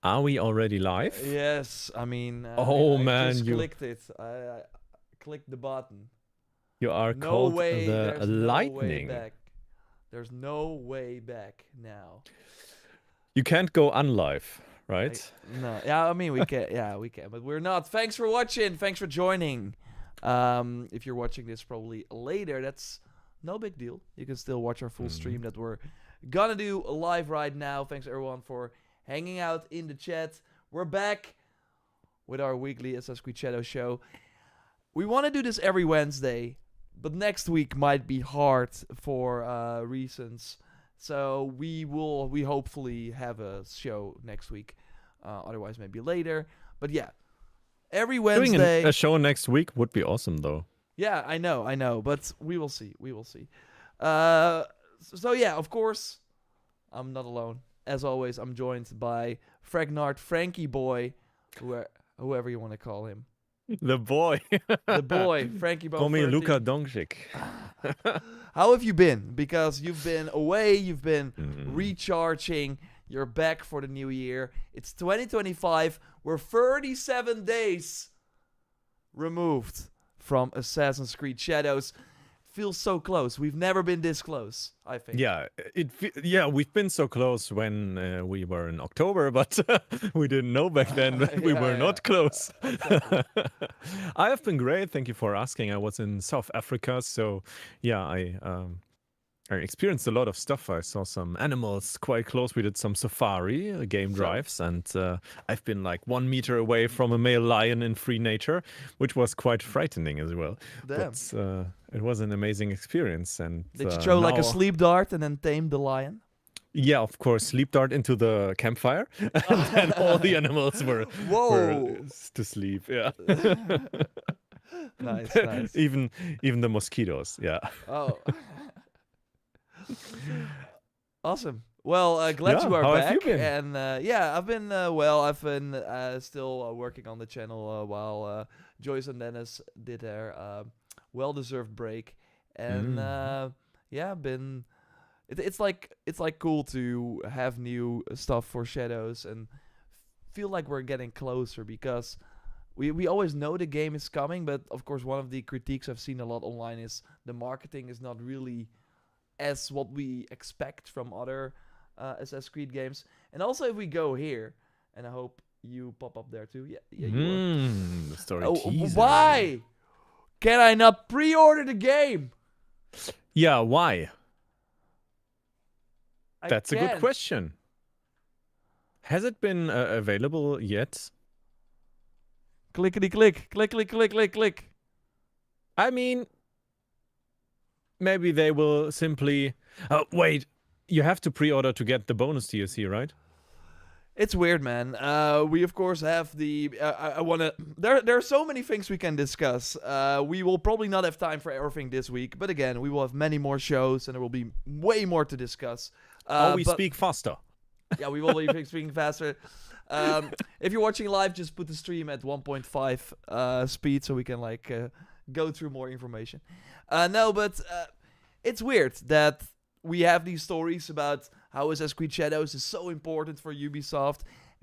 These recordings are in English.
Are we already live? Yes, I mean, Oh I man, just you clicked it. I clicked the button. you are No called way. the There's no way lightning. back. There's no way back now. You can't go unlive, right? No. Yeah, I mean we can. Yeah, we can, but we're not. Thanks for watching. Thanks for joining. If you're watching this probably later, that's no big deal. You can still watch our full Mhm. stream that we're gonna do live right now. Thanks everyone for hanging out in the chat. We're back with our weekly Assassin's Creed Shadow show. We want to do this every Wednesday, but next week might be hard for reasons. So we hopefully have a show next week. Otherwise, maybe later. But yeah, every Doing a Wednesday. show next week would be awesome, though. Yeah, I know, but we will see. We will see. Uh, so yeah, of course, I'm not alone. As always, I'm joined by Fragnard, Frankie Boy, whoever you want to call him. The boy. The boy, Frankie Bo Call me 30. Luka Doncic. How have you been? Because you've been away, you've been Mm. recharging, you're back for the new year. It's 2025. We're 37 days removed from Assassin's Creed Shadows. Feels so close. We've never been this close, I think. Yeah, we've been so close when we were in October, but we didn't know back then that we were not close. Exactly. I have been great. Thank you for asking. I was in South Africa, so yeah, I experienced a lot of stuff. I saw some animals quite close. We did some safari game drives, and I've been like 1 meter away from a male lion in free nature, which was quite frightening as well. Damn. But it was an amazing experience. And Did you throw like a now, sleep dart and then tame the lion? yeah, of course, sleep dart into the campfire, and then all the animals were Whoa. to sleep. Yeah, Nice. even the mosquitoes. Yeah. Oh. Awesome. Well, glad Yeah, you are how have back. you been? And yeah, I've been well. I've been still working on the channel while Joyce and Dennis did their well-deserved break. And yeah, been. It's like cool to have new stuff for Shadows and feel like we're getting closer because we always know the game is coming, but of course one of the critiques I've seen a lot online is the marketing is not really as what we expect from other Assassin's Creed games. And also, if we go here, and I hope you pop up there too. Yeah, you are. The story teaser. Why can I not pre-order the game? Yeah, why? That's a good can't. question. Has it been available yet? Clickety click. I mean, maybe they will simply. Wait, you have to pre-order to get the bonus DLC, right? It's weird, man. We of course have the. I want to. There are so many things we can discuss. We will probably not have time for everything this week, but again, we will have many more shows, and there will be way more to discuss. We speak faster. Yeah, we will be speaking faster. If you're watching live, just put the stream at 1.5 speed so we can like go through more information. No, but it's weird that we have these stories about how Assassin's Creed Shadows is so important for Ubisoft,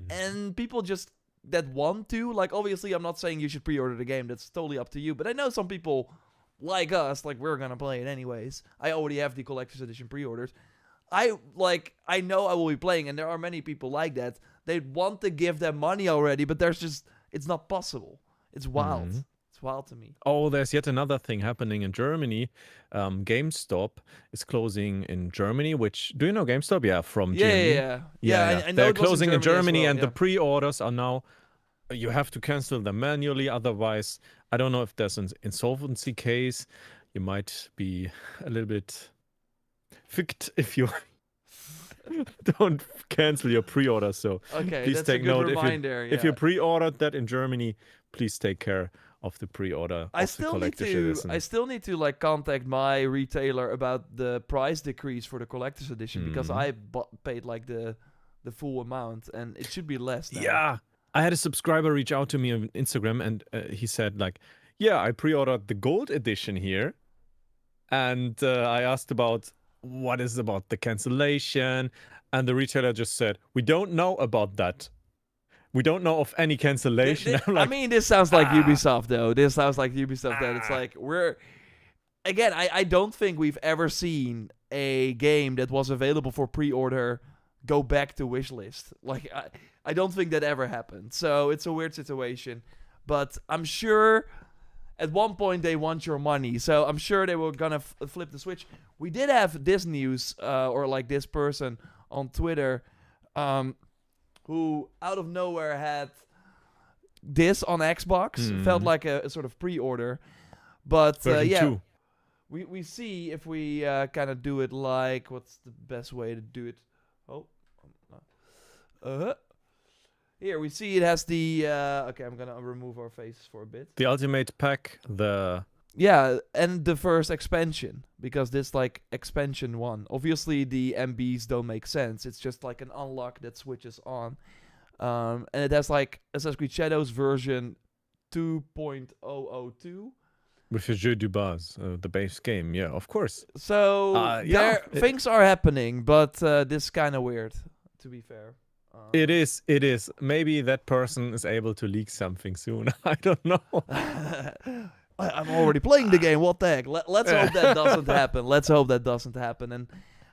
and people just that want to, like, obviously I'm not saying you should pre-order the game, that's totally up to you, but I know some people like us, like we're gonna play it anyways. I already have the collector's edition pre-orders. I know I will be playing, and there are many people like that. They want to give them money already, but it's not possible. It's wild. Mhm. It's wild to me. Oh, there's yet another thing happening in Germany. GameStop is closing in Germany, which, do you know GameStop? Yeah, from Germany. Yeah. I know They're it was closing in as Germany, well, and yeah. the pre-orders are now, you have to cancel them manually. Otherwise, I don't know if there's an insolvency case. You might be a little bit ficked if you don't cancel your pre-order. So Okay, please that's take a good note. reminder. If you pre-ordered that in Germany, please take care of the pre-order. I of the still need collector's to. edition. I still need to like contact my retailer about the price decrease for the collector's edition because I paid like the full amount and it should be less now. Yeah, I had a subscriber reach out to me on Instagram, and he said like, "Yeah, I pre-ordered the gold edition here," and I asked about what is about the cancellation, and the retailer just said, "We don't know about that." We don't know of any cancellation. I'm like, This sounds like Ubisoft, though. This sounds like Ubisoft. That it's like again. I don't think we've ever seen a game that was available for pre-order go back to wishlist. Like I don't think that ever happened. So it's a weird situation, but I'm sure at one point they want your money. So I'm sure they were gonna flip the switch. We did have this news, or like this person on Twitter, who out of nowhere had this on Xbox. Felt like a sort of pre-order, but version yeah. 2. We see if we kind of do it like, what's the best way to do it? Here we see it has the okay, I'm gonna remove our faces for a bit. The ultimate pack, Yeah, and the first expansion, because this like expansion 1. Obviously the MBs don't make sense. It's just like an unlock that switches on. And it has like Assassin's Creed Shadows version 2.002. with the jeu du base, the base game. Yeah, of course. So things are happening, but this kind of weird, to be fair. It is. Maybe that person is able to leak something soon. I don't know. I'm already playing the game. What the heck? Let's hope that doesn't happen. Let's hope that doesn't happen. And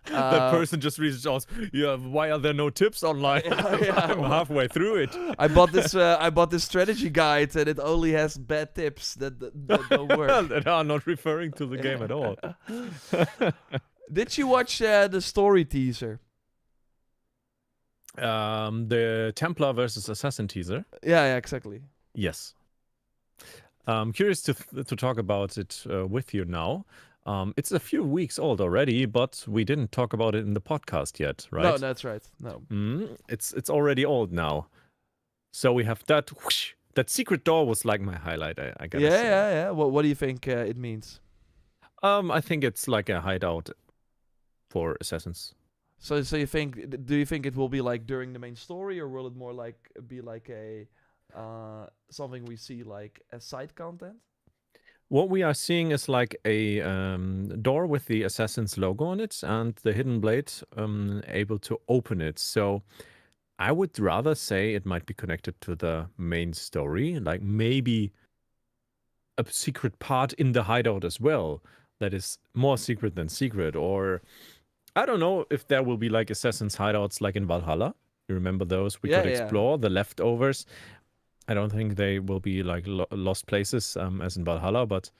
that person just reaches out. Yeah, why are there no tips online? I'm halfway through it. I bought this strategy guide, and it only has bad tips that don't work. That are not referring to the game at all. Did you watch the story teaser? The Templar versus Assassin teaser. Yeah, exactly. Yes. I'm curious to talk about it with you now. It's a few weeks old already, but we didn't talk about it in the podcast yet, right? No, that's right. No. It's already old now. So we have that. Whoosh, that secret door was like my highlight. I gotta say. Yeah. What do you think it means? I think it's like a hideout for assassins. So you think? Do you think it will be like during the main story, or will it more like be like a something we see like as side content? What we are seeing is like a door with the assassin's logo on it and the hidden blade able to open it. So I would rather say it might be connected to the main story, like maybe a secret part in the hideout as well that is more secret than secret. Or I don't know if there will be like assassin's hideouts like in Valhalla. You remember those? We could explore the leftovers. I don't think they will be like lost places as in Valhalla, but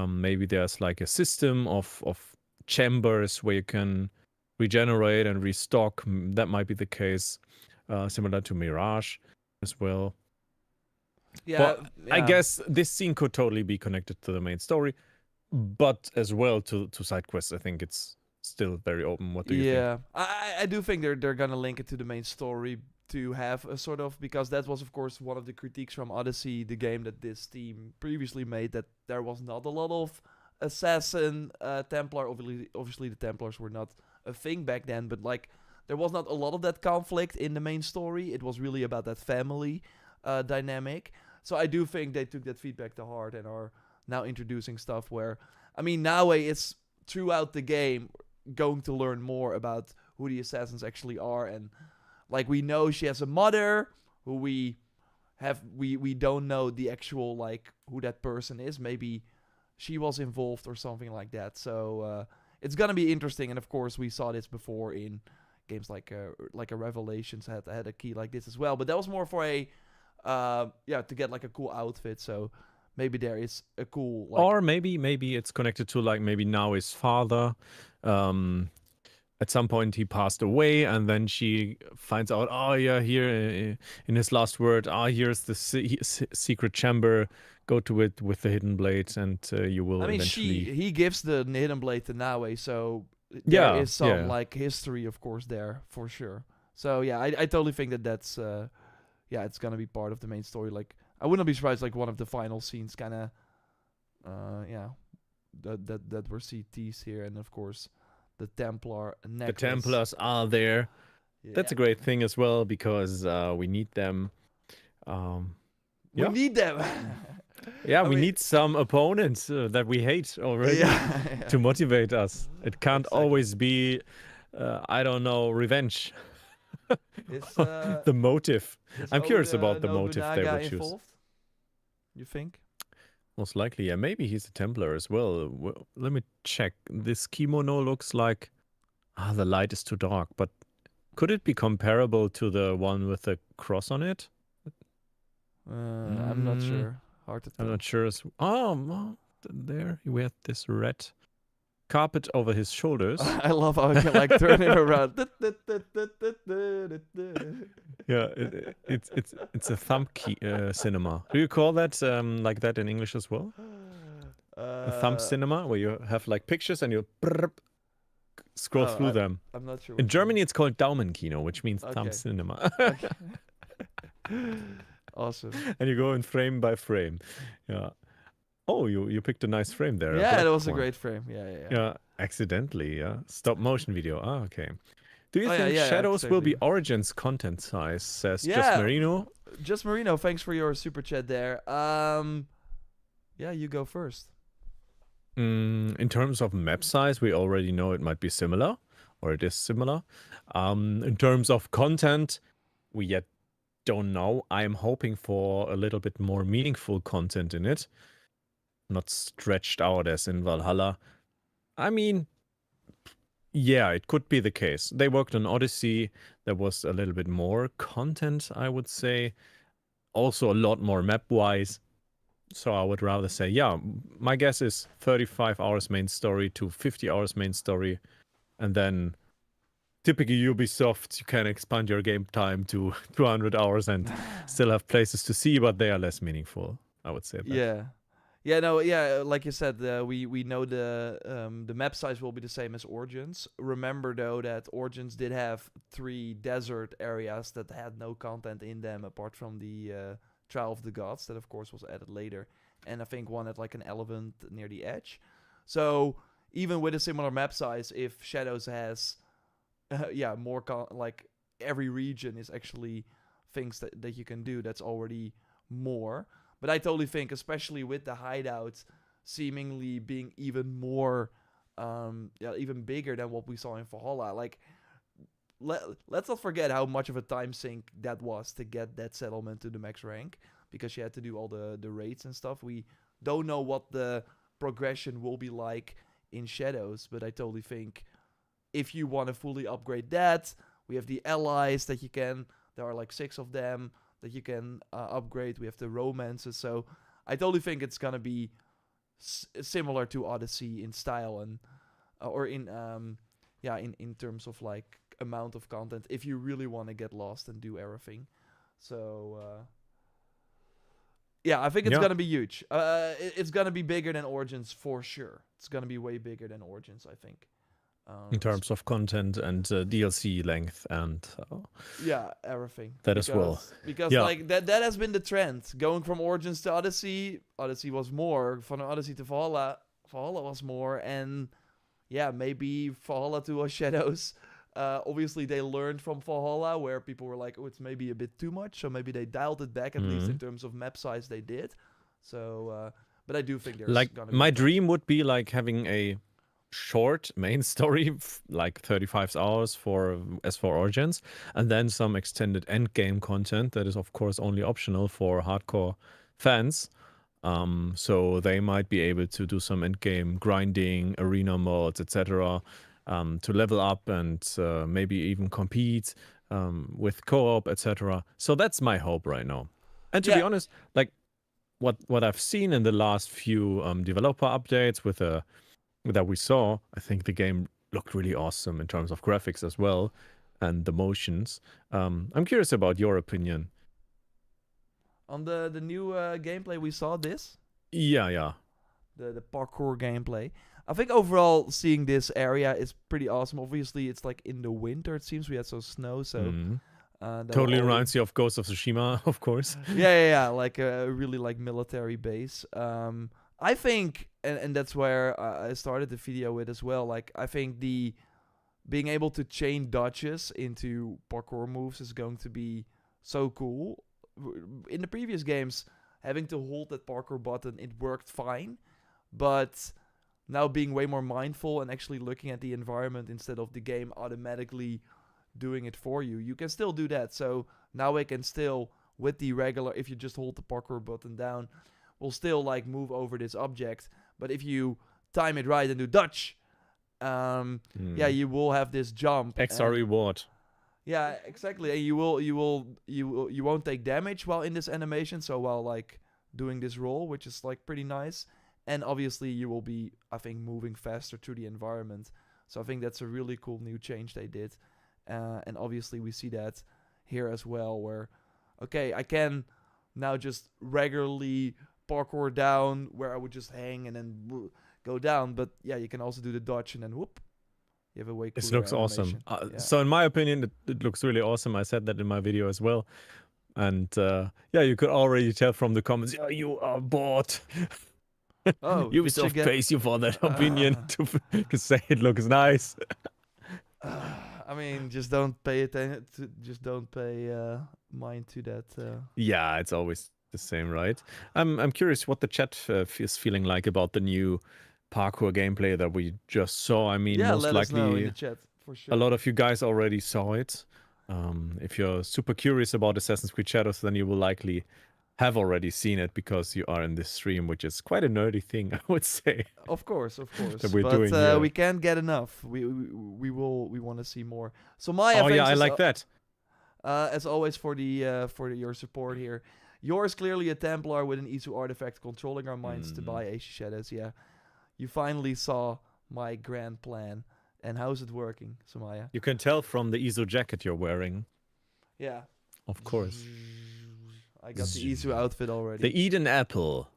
maybe there's like a system of chambers where you can regenerate and restock. That might be the case, similar to Mirage as well. Yeah, I guess this scene could totally be connected to the main story, but as well to side quests. I think it's still very open. What do you think? Yeah, I do think they're gonna link it to the main story to have a sort of, because that was of course one of the critiques from Odyssey, the game that this team previously made, that there was not a lot of assassin Templar. Obviously the Templars were not a thing back then, but like there was not a lot of that conflict in the main story. It was really about that family dynamic. So I do think they took that feedback to heart and are now introducing stuff where, I mean, now it's throughout the game going to learn more about who the assassins actually are. And like we know she has a mother who we don't know the actual like who that person is. Maybe she was involved or something like that. So it's gonna be interesting. And of course we saw this before in games like a Revelations had a key like this as well. But that was more for a to get like a cool outfit. So maybe there is a cool like, or maybe it's connected to like maybe now his father. At some point he passed away, and then she finds out, oh yeah, here in his last word, here's the secret chamber. Go to it with the hidden blade, and you will eventually... he gives the hidden blade to Naue, so there is some like history, of course, there for sure. So yeah, I totally think that's it's gonna be part of the main story. Like I wouldn't be surprised, like one of the final scenes, kind of that we're see teased here, and of course the Templar necklace. The Templars are there. Yeah. That's a great thing as well, because we need them. We need them. We need some opponents that we hate already to motivate us. It can't always be, I don't know, revenge. Is The motive. is I'm curious Oda about the motive they Nobunaga would choose. involved? You think? Most likely, yeah. Maybe he's a Templar as well. Let me check. This kimono looks like the light is too dark, but could it be comparable to the one with the cross on it? I'm not Mm, sure. Hard to I'm tell. not sure. Oh, well, there we have this red carpet over his shoulders. I love how I can like turn it around. Yeah, it's a thumb key cinema. Do you call that like that in English as well? A thumb uh, cinema where you have like pictures and you scroll oh, through them. I'm not sure In what you Germany, mean. it's called Daumenkino, which means thumb Okay. cinema. Okay. Awesome. And you go in frame by frame. Yeah. Oh, you picked a nice frame there, a Yeah, black that was a one. great frame. Yeah. Yeah, accidentally. Yeah, stop motion video. Ah, okay. Do you Oh yeah, think yeah, Shadows will be accidentally. Origins content size? Says Just Yeah, Marino. just Marino. Thanks for your super chat there. Yeah, you go first. In terms of map size, we already know it might be similar, or it is similar. In terms of content, we yet don't know. I'm hoping for a little bit more meaningful content in it, not stretched out as in Valhalla. I mean, yeah, it could be the case. They worked on Odyssey. There was a little bit more content, I would say. Also, a lot more map wise. So I would rather say, yeah, my guess is 35 hours main story to 50 hours main story. And then typically Ubisoft, you can expand your game time to 200 hours and still have places to see, but they are less meaningful. I would say that. Yeah. Yeah, no, yeah, like you said, we know the map size will be the same as Origins. Remember though that Origins did have 3 desert areas that had no content in them apart from the Trial of the Gods that of course was added later, and I think one had like an elephant near the edge. So even with a similar map size, if Shadows has more like every region is actually things that you can do, that's already more. But I totally think, especially with the hideouts seemingly being even more, even bigger than what we saw in Valhalla. Like, let's not forget how much of a time sink that was to get that settlement to the max rank, because you had to do all the raids and stuff. We don't know what the progression will be like in Shadows, but I totally think if you want to fully upgrade that, we have the allies that you can. There are like 6 of them that you can upgrade. We have the romances, so I totally think it's gonna be similar to Odyssey in style and or in terms of like amount of content. If you really want to get lost and do everything, so yeah, I think it's Yeah. gonna be huge. It's gonna be bigger than Origins for sure. It's gonna be way bigger than Origins, I think. In terms of content and DLC length and yeah, everything. that as well. Because Yeah. like that has been the trend. Going from Origins to Odyssey, Odyssey was more. From Odyssey to Valhalla, Valhalla was more. And yeah, maybe Valhalla to Shadows. Obviously, they learned from Valhalla, where people were like, oh, it's maybe a bit too much. So maybe they dialed it back, at least in terms of map size, they did. So, but I do think there's Like, gonna be my dream would be like having a short main story, like 35 hours for Origins, and then some extended end game content that is of course only optional for hardcore fans. So they might be able to do some end game grinding, arena modes, etc., to level up and maybe even compete with co-op, etc. So that's my hope right now. And to be honest, like what I've seen in the last few developer updates with that we saw, I think the game looked really awesome in terms of graphics as well and the motions. I'm curious about your opinion. on the new gameplay we saw. Yeah. The parkour gameplay. I think overall seeing this area is pretty awesome. Obviously, it's like in the winter. It seems we had some snow, so totally reminds you of Ghost of Tsushima, of course. Yeah. Like a really like military base. I think, and that's where I started the video with as well. Like, I think the being able to chain dodges into parkour moves is going to be so cool. In the previous games, having to hold that parkour button, it worked fine, but now being way more mindful and actually looking at the environment instead of the game automatically doing it for you. You can still do that. So now we can still, with the regular, if you just hold the parkour button down, we'll still like move over this object. But if you time it right and do Dutch, yeah, you will have this jump. Extra reward. Yeah, exactly. And you won't take damage while in this animation. So while like doing this roll, which is like pretty nice. And obviously you will be, I think, moving faster through the environment. So I think that's a really cool new change they did. And obviously we see that here as well, where, okay, I can now just regularly parkour down where I would just hang and then go down. But yeah, you can also do the dodge and then whoop. You have a way cooler This looks awesome. animation. So in my opinion, it looks really awesome. I said that in my video as well. And yeah, you could already tell from the comments, yeah, you are bored. Oh, Ubisoft pays you for that opinion to say it looks nice. I mean, just don't pay attention. Just don't pay mind to that. Yeah, it's always the same, right? I'm curious what the chat is feeling like about the new parkour gameplay that we just saw. I mean, yeah, most let us know in likely the chat for sure. a lot of you guys already saw it. If you're super curious about Assassin's Creed Shadows, then you will likely have already seen it because you are in this stream, which is quite a nerdy thing, I would say. Of course, that we're but doing here. we can't get enough. We want to see more. So Maya, Oh thanks yeah, I like that. as always for your support here. Yours clearly a Templar with an Isu artifact controlling our minds to buy Ancient Shadows. Yeah, you finally saw my grand plan. And how's it working, Samaya? You can tell from the ISO jacket you're wearing. Yeah. Of course. I got the Isu outfit already. The Eden Apple.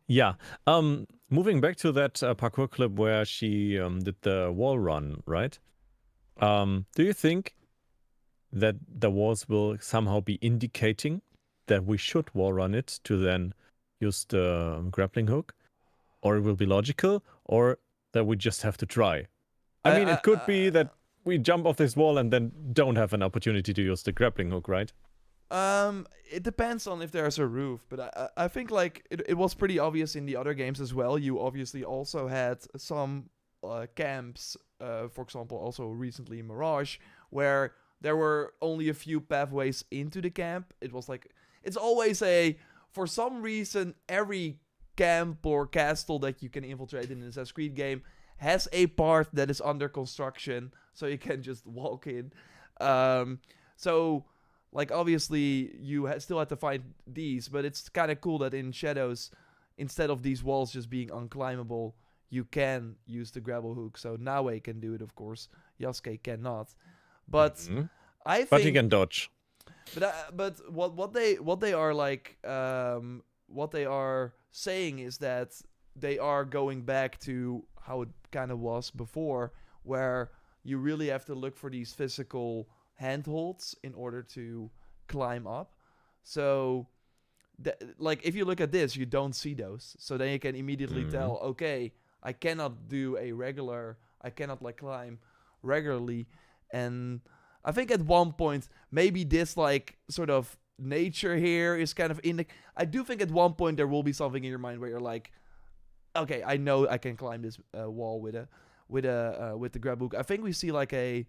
Yeah. Moving back to that parkour clip where she did the wall run, right? Do you think that the walls will somehow be indicating that we should wall run it to then use the grappling hook? Or it will be logical? Or that we just have to try? I mean, it could be that we jump off this wall and then don't have an opportunity to use the grappling hook, right? It depends on if there's a roof, but I think like it was pretty obvious in the other games as well. You obviously also had some camps, for example, also recently in Mirage, where there were only a few pathways into the camp. It was like, it's always for some reason, every camp or castle that you can infiltrate in an Assassin's Creed game has a part that is under construction, so you can just walk in. So, like, obviously, you still have to find these, but it's kind of cool that in Shadows, instead of these walls just being unclimbable, you can use the grapple hook. So Naue can do it, of course. Yasuke cannot. But I think... But he can dodge. But what they are like... what they are saying is that they are going back to how it kind of was before, where you really have to look for these physical handholds in order to climb up. So, like, if you look at this, you don't see those. So then you can immediately tell, okay, I cannot like climb regularly. And I think at one point, maybe this like sort of nature here is kind of I do think at one point there will be something in your mind where you're like, okay, I know I can climb this wall with the grab hook. I think we see like a...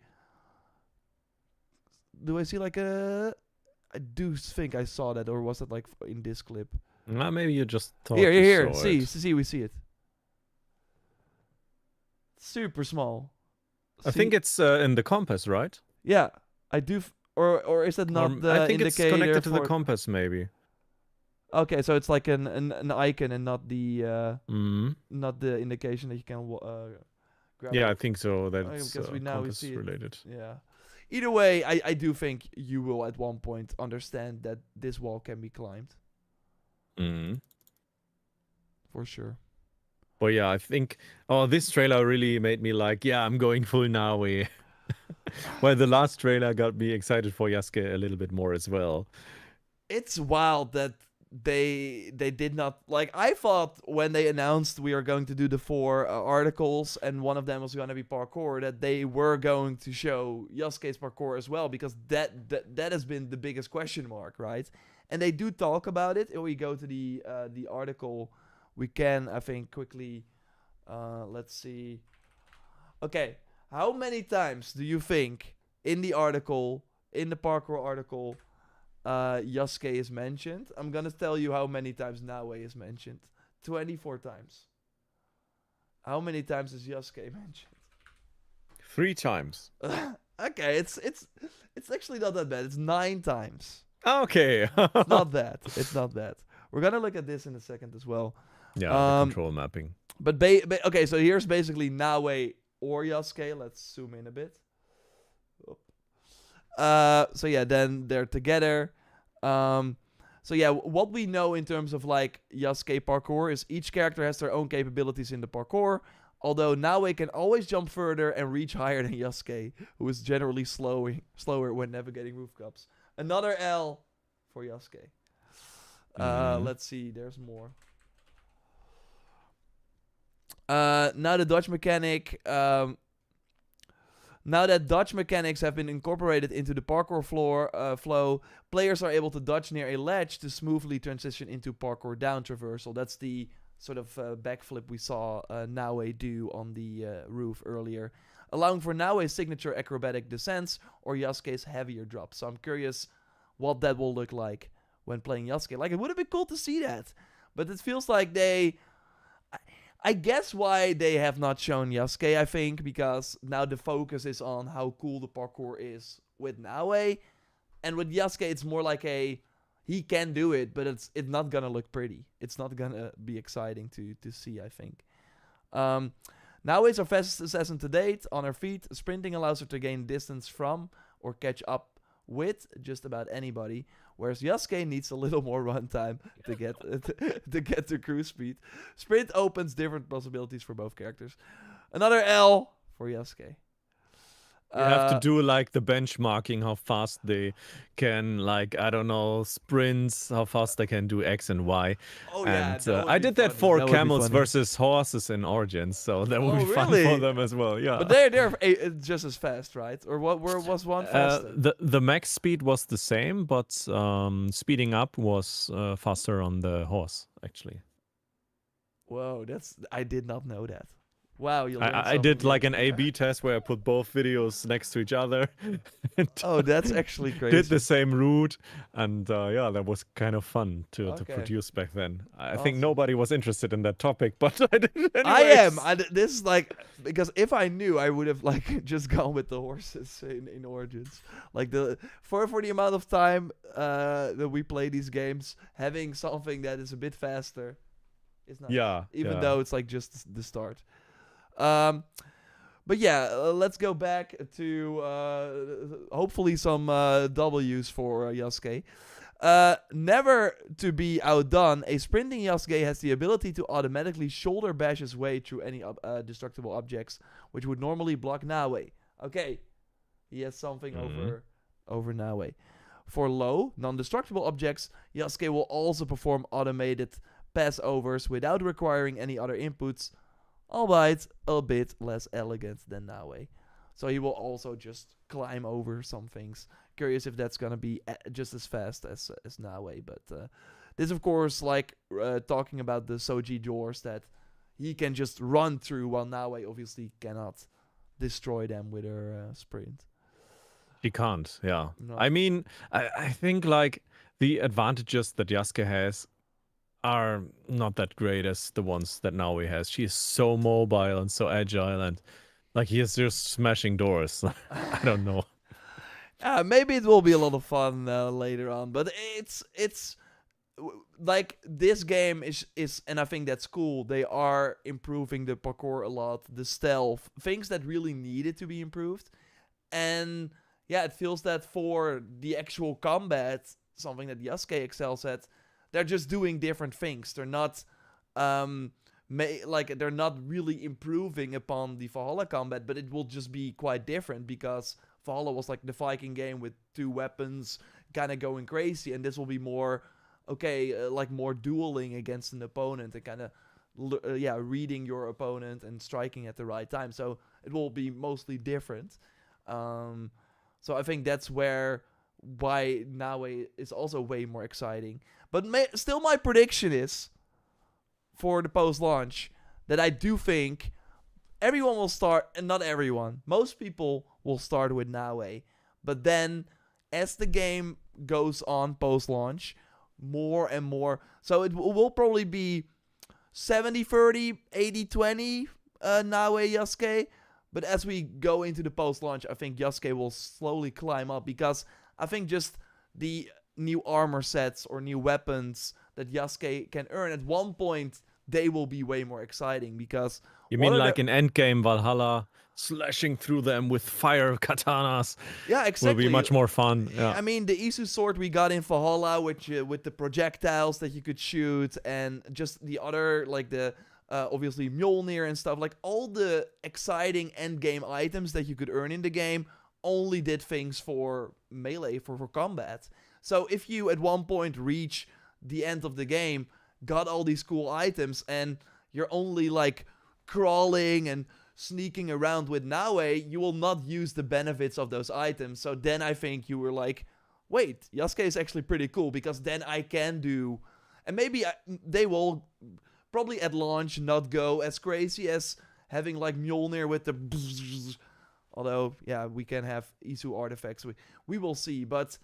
Do I see like a... I do think I saw that, or was it like in this clip? Maybe you just thought Here. you See, we see it. Super small. I think it's in the compass, right? Yeah, I do... Or is that not the indicator? I think it's connected to the compass, maybe. Okay, so it's like an icon and not the not the indication that you can grab. Yeah, I think so. That's because we compass see related. Yeah. Either way, I do think you will at one point understand that this wall can be climbed. For sure. Well, yeah, I think... Oh, this trailer really made me like, yeah, I'm going full Naue. Well, the last trailer got me excited for Yasuke a little bit more as well. It's wild that they did not... Like, I thought when they announced we are going to do the 4 articles and one of them was going to be parkour, that they were going to show Yasuke's parkour as well, because that has been the biggest question mark, right? And they do talk about it. If we go to the article, we can, I think, quickly... let's see. Okay, how many times do you think in the article, in the parkour article, Yasuke is mentioned. I'm gonna tell you how many times Naue is mentioned. 24 times. How many times is Yasuke mentioned? 3 times. Okay, it's actually not that bad. It's 9 times. Okay. It's not that. It's not that. We're gonna look at this in a second as well. Yeah, the control mapping. But okay, so here's basically Naue or Yasuke. Let's zoom in a bit. So yeah, then they're together. So yeah, what we know in terms of like Yasuke parkour is each character has their own capabilities in the parkour. Although Naue can always jump further and reach higher than Yasuke, who is generally slower when navigating roof cups. Another L for Yasuke. Let's see, there's more. Now the dodge mechanic. Now that dodge mechanics have been incorporated into the parkour flow, players are able to dodge near a ledge to smoothly transition into parkour down traversal. That's the sort of backflip we saw Naue do on the roof earlier, allowing for Naue's signature acrobatic descents or Yasuke's heavier drops. So I'm curious what that will look like when playing Yasuke. Like, it would have been cool to see that, but it feels like I guess why they have not shown Yasuke, I think, because now the focus is on how cool the parkour is with Naue. And with Yasuke, it's more like he can do it, but it's not gonna look pretty. It's not gonna be exciting to see, I think. Naue is our fastest assassin to date. On her feet, sprinting allows her to gain distance from or catch up with just about anybody, whereas Yasuke needs a little more runtime to get to cruise speed. Sprint opens different possibilities for both characters. Another L for Yasuke. You have to do like the benchmarking, how fast they can, like, I don't know, sprints, how fast they can do X and Y. Oh, and yeah, I did that for That would be camels funny. versus horses in Origins, so that would be fun really? for them as well. Yeah. But they're just as fast, right? Or was one faster? The max speed was the same, but speeding up was faster on the horse, actually. Whoa, I did not know that. Wow, you learned I did something like new. an A/B test where I put both videos next to each other. and Oh, that's actually crazy. did the same route, and yeah, that was kind of fun to Okay. produce back then. I think Awesome. nobody was interested in that topic, but I did it I anyways. am. This is like, because if I knew, I would have like just gone with the horses in Origins. Like for the amount of time that we play these games, having something that is a bit faster is nice. Yeah, Even yeah. though it's like just the start. But yeah, let's go back to hopefully some W's for Yasuke. Never to be outdone, a sprinting Yasuke has the ability to automatically shoulder bash his way through any destructible objects, which would normally block Naue. Okay, he has something over Naue. For low, non-destructible objects, Yasuke will also perform automated pass-overs without requiring any other inputs, albeit a bit less elegant than Naue. So he will also just climb over some things. Curious if that's gonna be just as fast as Naue. But this, of course, like talking about the Soji doors that he can just run through, while Naue obviously cannot destroy them with her sprint. He can't, yeah. No. I mean, I think like the advantages that Yasuke has are not that great as the ones that Naue has. She is so mobile and so agile, and like he is just smashing doors. I don't know. Maybe it will be a lot of fun later on, but it's like this game is, and I think that's cool. They are improving the parkour a lot, the stealth, things that really needed to be improved, and yeah, it feels that for the actual combat, something that Yasuke excels at, they're just doing different things. They're not they're not really improving upon the Valhalla combat, but it will just be quite different because Valhalla was like the Viking game with 2 weapons, kind of going crazy, and this will be more like more dueling against an opponent and kind of reading your opponent and striking at the right time. So it will be mostly different. So I think that's why Naue is also way more exciting. But still, my prediction is for the post-launch that I do think everyone will start, and not everyone, most people will start with Naue. But then, as the game goes on post-launch, more and more, so it will probably be 70-30, 80-20 Naue Yasuke. But as we go into the post-launch, I think Yasuke will slowly climb up, because I think just the new armor sets or new weapons that Yasuke can earn, at one point they will be way more exciting, because You what mean are like the- in Endgame Valhalla, slashing through them with fire katanas yeah, will exactly. be much more fun. I Yeah. mean, the Isu sword we got in Valhalla, which with the projectiles that you could shoot, and just the other, like the obviously Mjolnir and stuff, like all the exciting end game items that you could earn in the game, only did things for melee, for combat. So if you at one point reach the end of the game, got all these cool items, and you're only like crawling and sneaking around with Naue, you will not use the benefits of those items. So then I think you were like, wait, Yasuke is actually pretty cool, because then I can do, and maybe they will probably at launch not go as crazy as having like Mjolnir with the although yeah, we can have Isu artifacts, we will see. But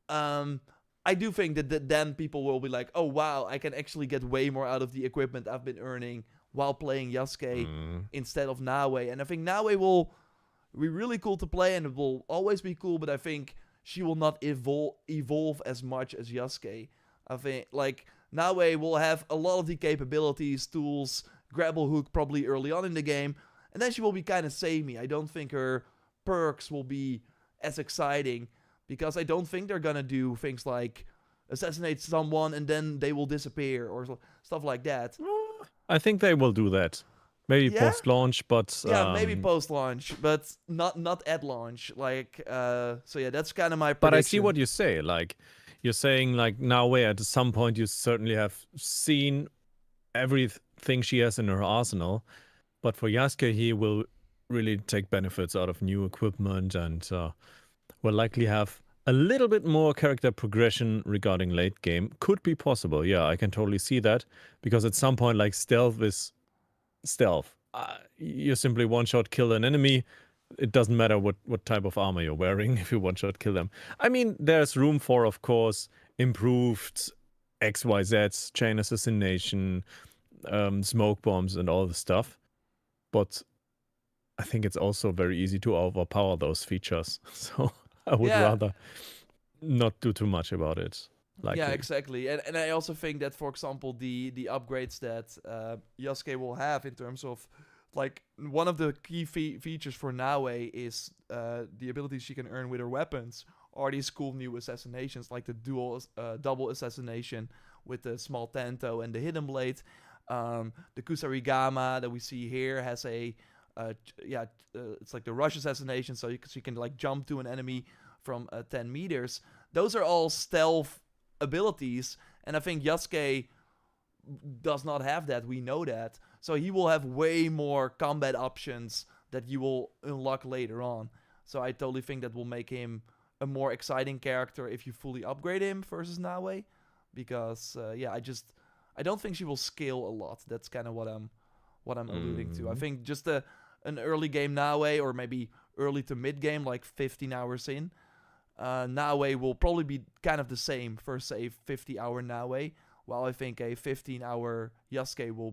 I do think that then people will be like, oh wow, I can actually get way more out of the equipment I've been earning while playing Yasuke instead of Naue. And I think Naue will be really cool to play, and it will always be cool, but I think she will not evolve as much as Yasuke. I think like Naue will have a lot of the capabilities, tools, grapple hook probably early on in the game, and then she will be kind of samey. I don't think her perks will be as exciting, because I don't think they're gonna do things like assassinate someone and then they will disappear or stuff like that. I think they will do that. Maybe Yeah? post-launch, but Yeah, maybe post-launch, but not at launch. Like, so yeah, that's kind of my prediction. but I see what you say. Like, you're saying like now where at some point you certainly have seen everything she has in her arsenal, but for Yasuke he will really take benefits out of new equipment and will likely have a little bit more character progression regarding late game. Could be possible. Yeah, I can totally see that, because at some point like stealth is stealth. You simply one-shot kill an enemy. It doesn't matter what type of armor you're wearing if you one-shot kill them. I mean, there's room for, of course, improved XYZs, chain assassination, smoke bombs, and all the stuff. But I think it's also very easy to overpower those features. So I would rather not do too much about it. Likely. Yeah, exactly. And I also think that, for example, the upgrades that Yasuke will have in terms of, like, one of the key features for Naue is the abilities she can earn with her weapons are these cool new assassinations, like the double assassination with the small Tento and the hidden blade. The Kusarigama that we see here has it's like the rush assassination, so you can like jump to an enemy from 10 meters. Those are all stealth abilities, and I think Yasuke does not have that. We know that, so he will have way more combat options that you will unlock later on. So I totally think that will make him a more exciting character if you fully upgrade him versus Naue, because I don't think she will scale a lot. That's kind of what I'm alluding to. I think just an early game Naue, or maybe early to mid game, like 15 hours in, Naue will probably be kind of the same for, say, 50-hour Naue, while I think a 15-hour Yasuke will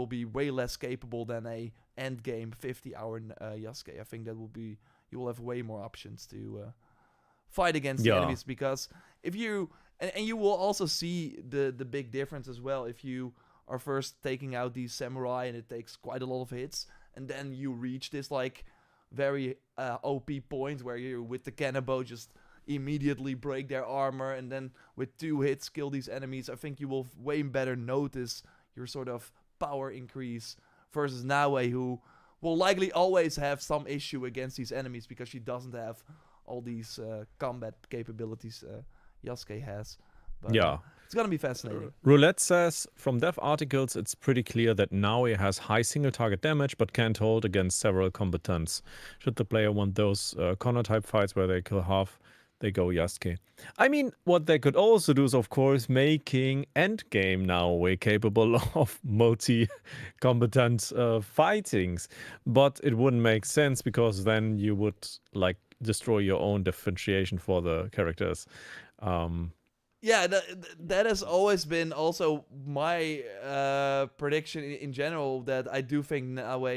be way less capable than a end game 50-hour Yasuke. I think that will be, you will have way more options to fight against the enemies, because if you and you will also see the big difference as well if you are first taking out these samurai and it takes quite a lot of hits, and then you reach this like very OP point where you with the cannonbow just immediately break their armor, and then with 2 hits kill these enemies. I think you will way better notice your sort of power increase versus Naue, who will likely always have some issue against these enemies because she doesn't have all these combat capabilities Yasuke has. But, it's gonna be fascinating. Roulette says, from dev articles, it's pretty clear that Naue has high single target damage, but can't hold against several combatants. Should the player want those Connor type fights where they kill half they go Yasuke. I mean, what they could also do is, of course, making endgame now way capable of multi-combatant fightings, but it wouldn't make sense because then you would like destroy your own differentiation for the characters. Um, Yeah, that has always been also my prediction in general, that I do think Nawe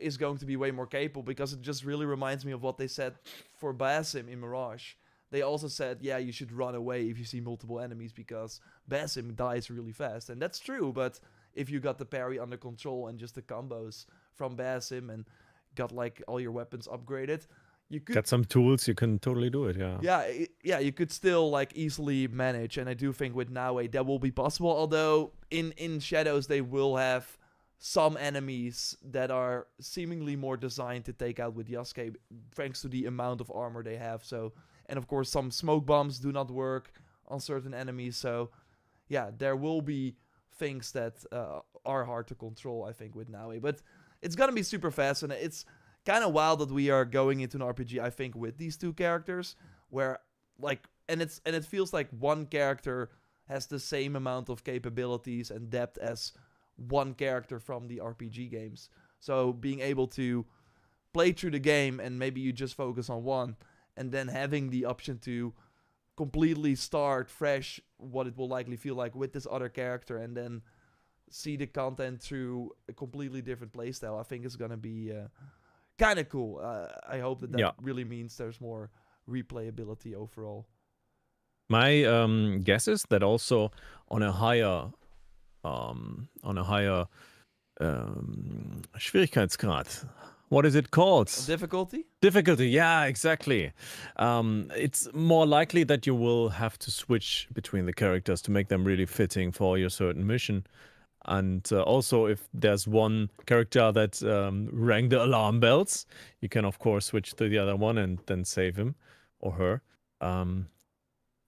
is going to be way more capable, because it just really reminds me of what they said for Basim in Mirage. They also said, yeah, you should run away if you see multiple enemies, because Basim dies really fast. And that's true, but if you got the parry under control and just the combos from Basim and got like all your weapons upgraded, you could get some tools, you can totally do it. Yeah. yeah, you could still like easily manage, and I do think with Naue that will be possible. Although in Shadows they will have some enemies that are seemingly more designed to take out with Yasuke, thanks to the amount of armor they have. So, and of course some smoke bombs do not work on certain enemies. So, yeah, there will be things that are hard to control, I think, with Naue. But it's gonna be super fast, and it's kind of wild that we are going into an RPG, I think, with these two characters, where like, and it feels like one character has the same amount of capabilities and depth as one character from the RPG games. So being able to play through the game and maybe you just focus on one, and then having the option to completely start fresh, what it will likely feel like with this other character, and then see the content through a completely different playstyle, I think is gonna be kind of cool. I hope that Yeah. really means there's more replayability overall. My guess is that also on a higher Schwierigkeitsgrad. What is it called? Difficulty? Difficulty, yeah, exactly. It's more likely that you will have to switch between the characters to make them really fitting for your certain mission. And also, if there's one character that rang the alarm bells, you can, of course, switch to the other one and then save him or her.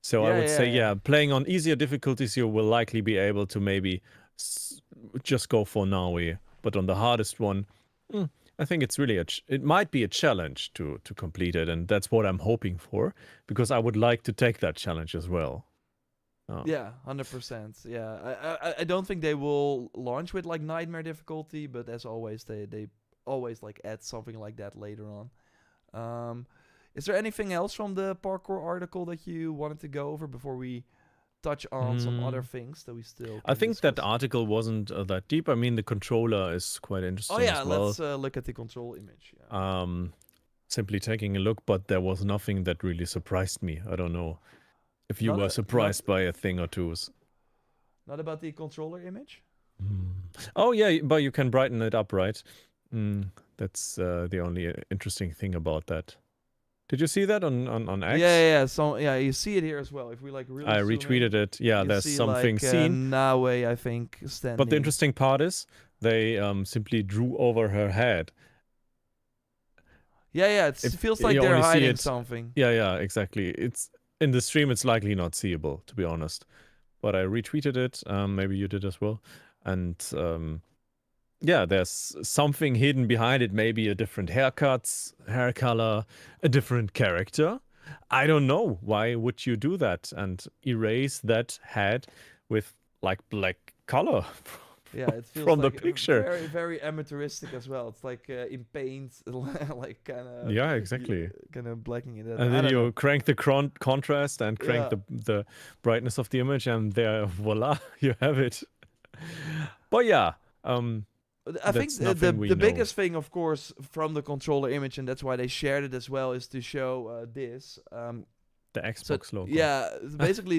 So I would say, yeah, playing on easier difficulties, you will likely be able to maybe just go for Naui. But on the hardest one, I think it's really it might be a challenge to complete it, and that's what I'm hoping for, because I would like to take that challenge as well. Yeah, 100%. Yeah, I don't think they will launch with like nightmare difficulty, but as always, they always like add something like that later on. Is there anything else from the parkour article that you wanted to go over before we touch on some other things that we still I think discuss? that article wasn't that deep. I mean, the controller is quite interesting. Oh yeah, as well. let's look at the control image. Yeah. Simply taking a look, but there was nothing that really surprised me. I don't know if you were surprised by a thing or two. Not about the controller image? Oh yeah, but you can brighten it up, right? That's the only interesting thing about that. Did you see that on X? Yeah. So yeah, you see it here as well. If we like really, I retweeted it. Yeah, there's something like, seen. Naue, I think, standing. But the interesting part is they simply drew over her head. Yeah. It feels like they're hiding something. Yeah, exactly. It's in the stream. It's likely not seeable, to be honest. But I retweeted it. Maybe you did as well. And yeah, there's something hidden behind it. Maybe a different haircut, hair color, a different character. I don't know. Why would you do that and erase that head with like black color? Yeah, it feels from like the picture. Very, very amateuristic as well. It's like in paint, like kind of. Yeah, exactly. Kind of blacking it. And then you crank the contrast and crank the brightness of the image, and there, voila, you have it. But yeah, I think the biggest thing, of course, from the controller image, and that's why they shared it as well, is to show this. The Xbox logo. Yeah, basically,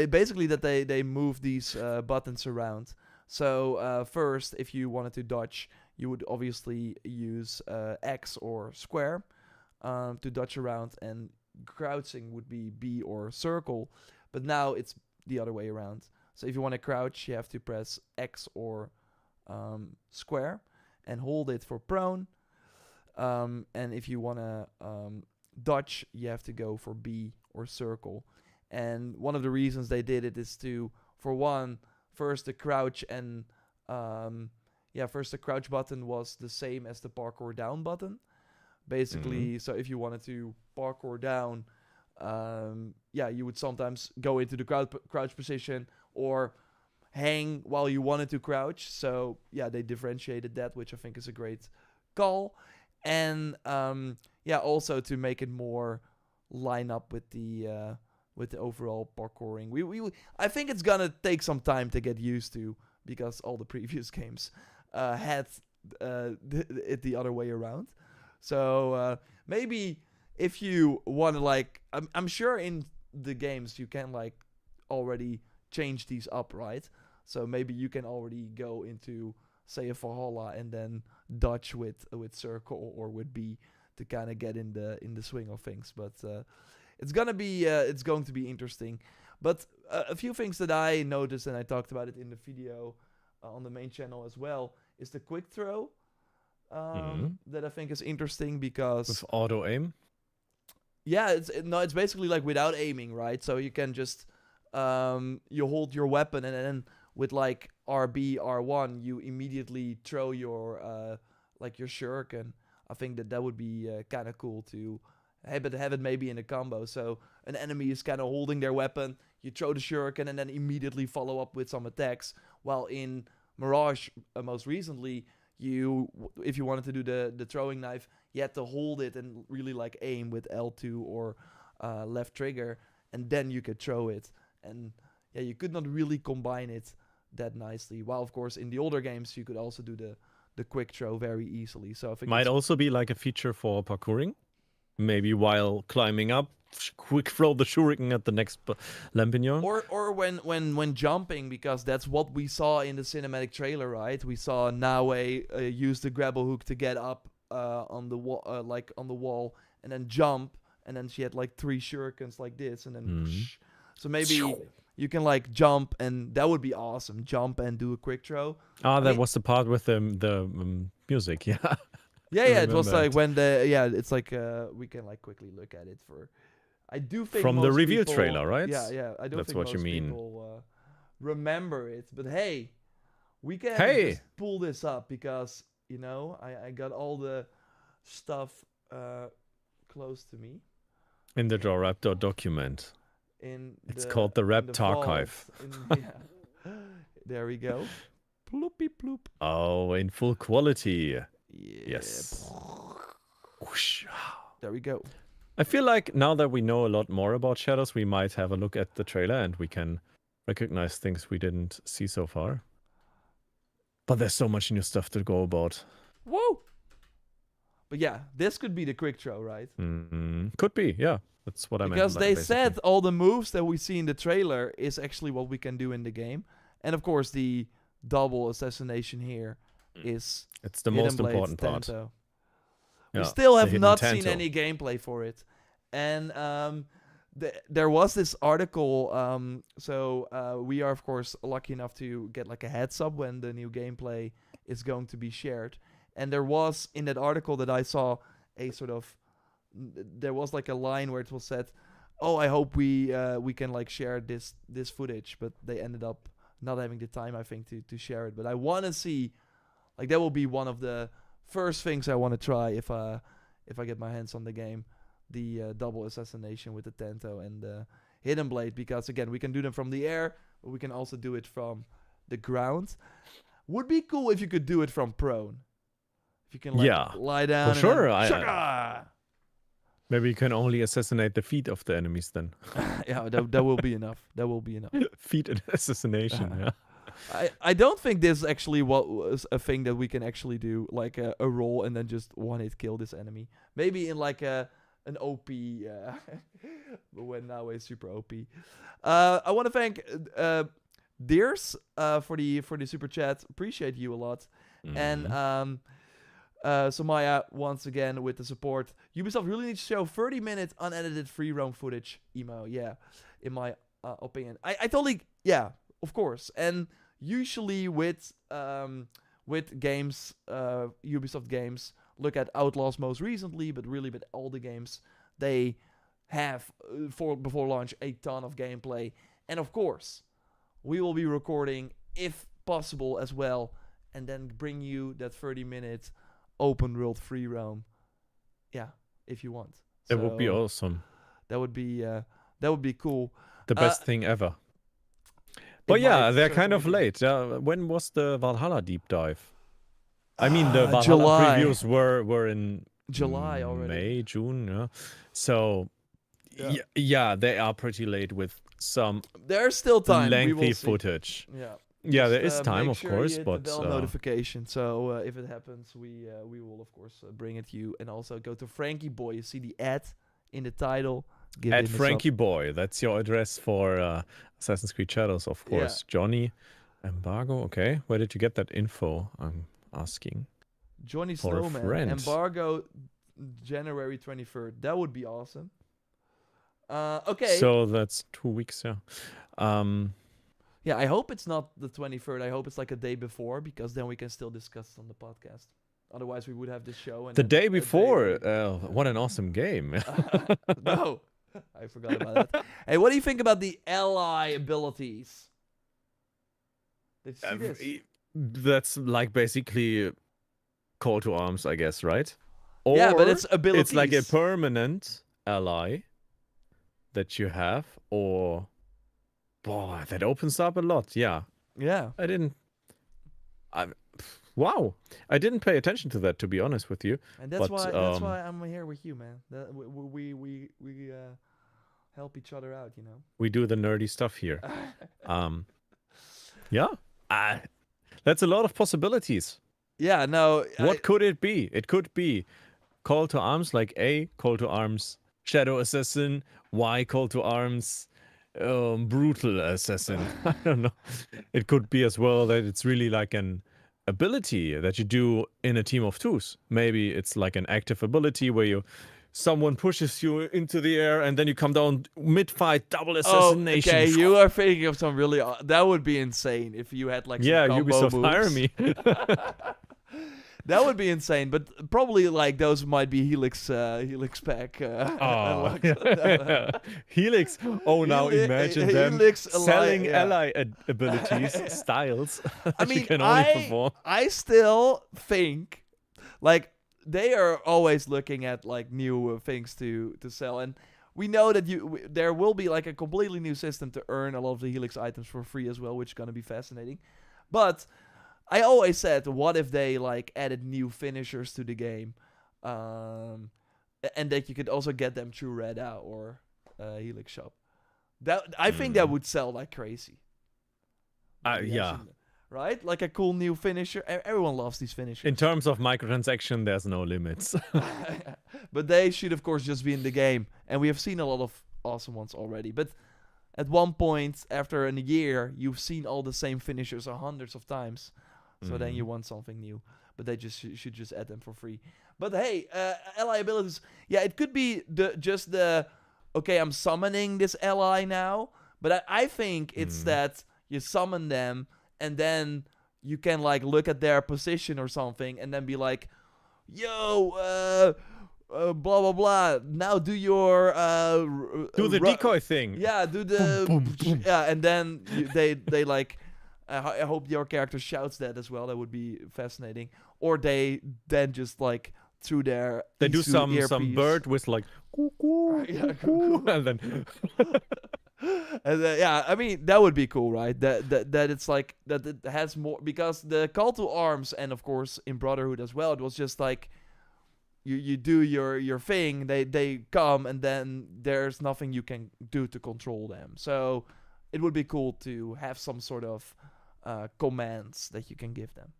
basically that they move these buttons around. So first, if you wanted to dodge, you would obviously use X or square to dodge around, and crouching would be B or circle. But now it's the other way around. So if you want to crouch, you have to press X or square and hold it for prone. And if you want to dodge, you have to go for B or circle. And one of the reasons they did it is to, for one, first the crouch and first the crouch button was the same as the parkour down button. Basically, so if you wanted to parkour down, you would sometimes go into the crouch position or hang while you wanted to crouch. So yeah, they differentiated that, which I think is a great call. And also to make it more line up with the overall parkouring. I think it's gonna take some time to get used to, because all the previous games had it the other way around. So maybe if you want to, like, I'm sure in the games you can like already change these up, right? So maybe you can already go into, say, a Valhalla and then dodge with circle or with B to kind of get in the swing of things. But it's going to be interesting. But a few things that I noticed, and I talked about it in the video on the main channel as well, is the quick throw that I think is interesting because with auto aim. Yeah, it's basically like without aiming, right? So you can just you hold your weapon and then with like RB, R1, you immediately throw your your shuriken. I think that would be kind of cool to have it maybe in a combo. So an enemy is kind of holding their weapon, you throw the shuriken and then immediately follow up with some attacks. While in Mirage, most recently, if you wanted to do the throwing knife, you had to hold it and really like aim with L2 or left trigger, and then you could throw it. And yeah, you could not really combine it that nicely. While of course in the older games you could also do the quick throw very easily. So I think might also be like a feature for parkouring. Maybe while climbing up, quick throw the shuriken at the next Lampignon. Or when jumping, because that's what we saw in the cinematic trailer, right? We saw Naue use the grapple hook to get up on the wall, and then jump, and then she had like 3 shurikens like this, and then so maybe you can like jump, and that would be awesome. Jump and do a quick throw. That was the part with the music, yeah. Yeah, it was like when it's like we can like quickly look at it for. I do think from the most reveal people, trailer, right? Yeah. I don't That's think what most you mean. people remember it, but hey, we can just pull this up because I got all the stuff close to me. In the JorRaptor document. It's called the Raptor Archive. There we go. Ploopy ploop. Oh, in full quality. Yeah. Yes. There we go. I feel like now that we know a lot more about Shadows, we might have a look at the trailer and we can recognize things we didn't see so far. But there's so much new stuff to go about. Whoa! But yeah, this could be the quick throw, right? Could be, yeah. That's what I meant. Because they said all the moves that we see in the trailer is actually what we can do in the game. And of course, the double assassination here is... It's the most important part. We still have not seen any gameplay for it. And there was this article. We are, of course, lucky enough to get like a heads up when the new gameplay is going to be shared. And there was, in that article that I saw, there was like a line where it was said, "Oh, I hope we can like share this footage," but they ended up not having the time, I think, to share it. But I want to see, like, that will be one of the first things I want to try if I get my hands on the game, the double assassination with the Tento and the Hidden Blade, because again, we can do them from the air, but we can also do it from the ground. Would be cool if you could do it from prone. If you can lie down. For sure. Maybe you can only assassinate the feet of the enemies then. Yeah, that will be enough. That will be enough. Feet and assassination, yeah. I don't think this actually was a thing that we can actually do, like a roll and then just one-hit kill this enemy. Maybe in like an OP, when now is super OP. I want to thank Deers for the super chat. Appreciate you a lot. And Samaya, once again, with the support. Ubisoft really needs to show 30-minute unedited free roam footage. Emo, yeah, in my opinion. I totally, yeah, of course. And usually with games, Ubisoft games, look at Outlaws most recently, but really with all the games, they have, before launch, a ton of gameplay. And of course, we will be recording, if possible as well, and then bring you that 30-minute open world free roam. Yeah, if you want. That would be awesome. That would be cool. The best thing ever. It But yeah, might they're kind of certainly be. late. When was the Valhalla deep dive? I mean, the Valhalla July. previews were in July already. May, June. Yeah. So yeah, they are pretty late with some There's still time. We lengthy will see. footage. Yeah. Yeah, there Just, is time, make of sure course, you hit but the bell notification. So if it happens, we will of course bring it to you. And also go to Frankie Boy. You see the ad in the title. Give at him a sub. Frankie Boy, that's your address for Assassin's Creed Shadows, of course. Johnny Embargo. Okay, where did you get that info? I'm asking. Johnny For a Snowman. friend. Embargo January 23rd. That would be awesome. Okay. So that's 2 weeks, yeah. Yeah, I hope it's not the 23rd. I hope it's like a day before, because then we can still discuss it on the podcast. Otherwise, we would have this show. And The then day a before, later- what an awesome game. No, I forgot about that. Hey, what do you think about the ally abilities? Did you see this? That's like basically call to arms, I guess, right? Or Yeah, but it's abilities. it's like a permanent ally that you have, or boy, that opens up a lot. Yeah, Yeah. Wow, I didn't pay attention to that, to be honest with you. And that's But, why I'm here with you, man. We help each other out, you know. We do the nerdy stuff here. Yeah, that's a lot of possibilities. Yeah, no. What could it be? It could be call to arms, like A, call to arms, shadow assassin, Y, call to arms, brutal assassin. I don't know. It could be as well that it's really like an ability that you do in a team of twos. Maybe it's like an active ability where someone pushes you into the air and then you come down mid-fight, double assassination. Okay, you are thinking of some really... that would be insane if you had like some combo Ubisoft, moves. hire me. That would be insane, but probably like those might be Helix pack. Oh, Helix. Oh, now imagine them Helix selling yeah. ally abilities, styles. I that you mean, can only perform. I still think like they are always looking at like new things to sell, and we know that there will be like a completely new system to earn a lot of the Helix items for free as well, which is gonna be fascinating. But I always said, what if they like added new finishers to the game, and that you could also get them through Reda or Helix Shop. That I think that would sell like crazy. Yeah. Right? Like a cool new finisher. Everyone loves these finishers. In terms of microtransaction, there's no limits. But they should, of course, just be in the game. And we have seen a lot of awesome ones already. But at one point, after a year, you've seen all the same finishers hundreds of times. So then you want something new. But they just should just add them for free. But hey, ally abilities. Yeah, it could be okay, I'm summoning this ally now. But I think it's that you summon them, and then you can like look at their position or something, and then be like, yo, blah blah blah. Now do your do the decoy thing. Yeah, do the yeah, and then they like. I hope your character shouts that as well. That would be fascinating. Or they then just like through their they do some bird with like cuckoo, yeah, cuckoo, and then and yeah, I mean that would be cool, right? That it's like that it has more, because the call to arms, and of course in Brotherhood as well, it was just like you do your thing, they come, and then there's nothing you can do to control them. So it would be cool to have some sort of commands that you can give them,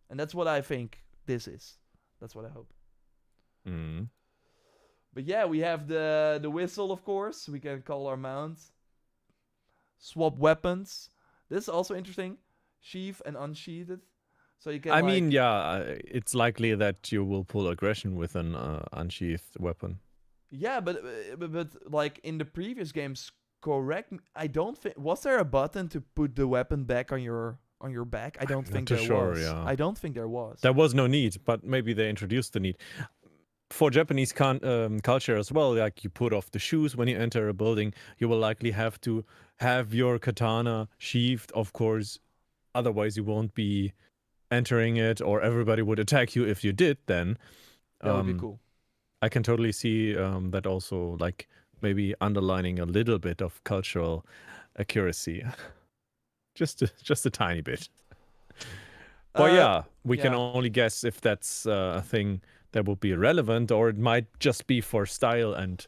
and that's what I think this is. That's what I hope. But yeah, we have the whistle, of course. We can call our mount. Swap weapons. This is also interesting. Sheath and unsheathed. So you can. I mean, yeah, it's likely that you will pull aggression with an unsheathed weapon. Yeah, but like in the previous games, correct? I don't think, was there a button to put the weapon back on your back? I don't think there was. Yeah. I don't think there was. There was no need, but maybe they introduced the need. For Japanese culture as well, like you put off the shoes when you enter a building, you will likely have to have your katana sheathed, of course. Otherwise, you won't be entering it, or everybody would attack you if you did. Then that would be cool. I can totally see that also, like maybe underlining a little bit of cultural accuracy, just a tiny bit. But yeah, we can only guess if that's a thing that would be relevant, or it might just be for style. And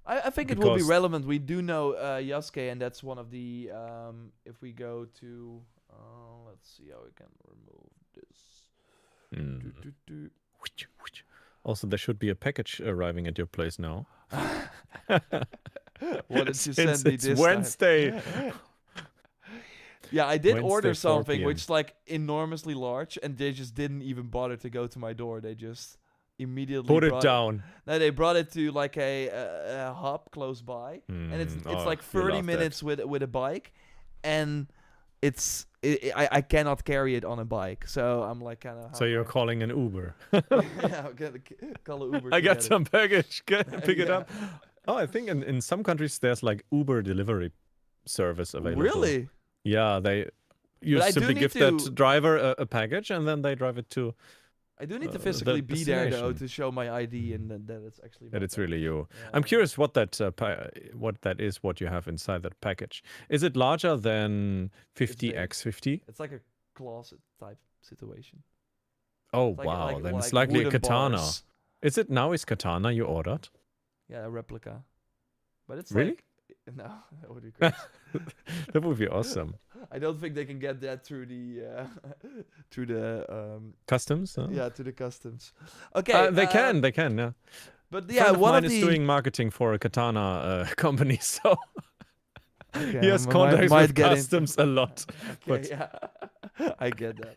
I think it will be relevant. We do know Yasuke, and that's one of the. If we go to, let's see how we can remove this. Also, there should be a package arriving at your place now. What did you send me this Wednesday. Yeah, I did Wednesday, order 4 something PM. which is like enormously large, and they just didn't even bother to go to my door. They just immediately Put it down. No, they brought it to like a hub close by, and it's like 30 minutes with a bike, and I cannot carry it on a bike, so I'm like kind of. So you're calling an Uber? Yeah, I'm gonna call an Uber. I got some package. Pick it up. Oh, I think in some countries there's like Uber delivery service available. Really? Yeah, you simply give that driver a package, and then they drive it to. I do need to physically be there though to show my ID and that it's actually. That it's really you. Yeah. I'm curious what that is. What you have inside that package? Is it larger than 50x50? It's like a closet type situation. Oh wow! Then it's likely a katana. Bars. Is it now? Is katana you ordered? Yeah, a replica. But it's really. No, that would be crazy. That would be awesome. I don't think they can get that through the customs. Huh? Yeah, to the customs. Okay, they can. Yeah. But yeah, one is doing marketing for a katana company, so he has contacts with customs a lot. Okay, yeah, I get that.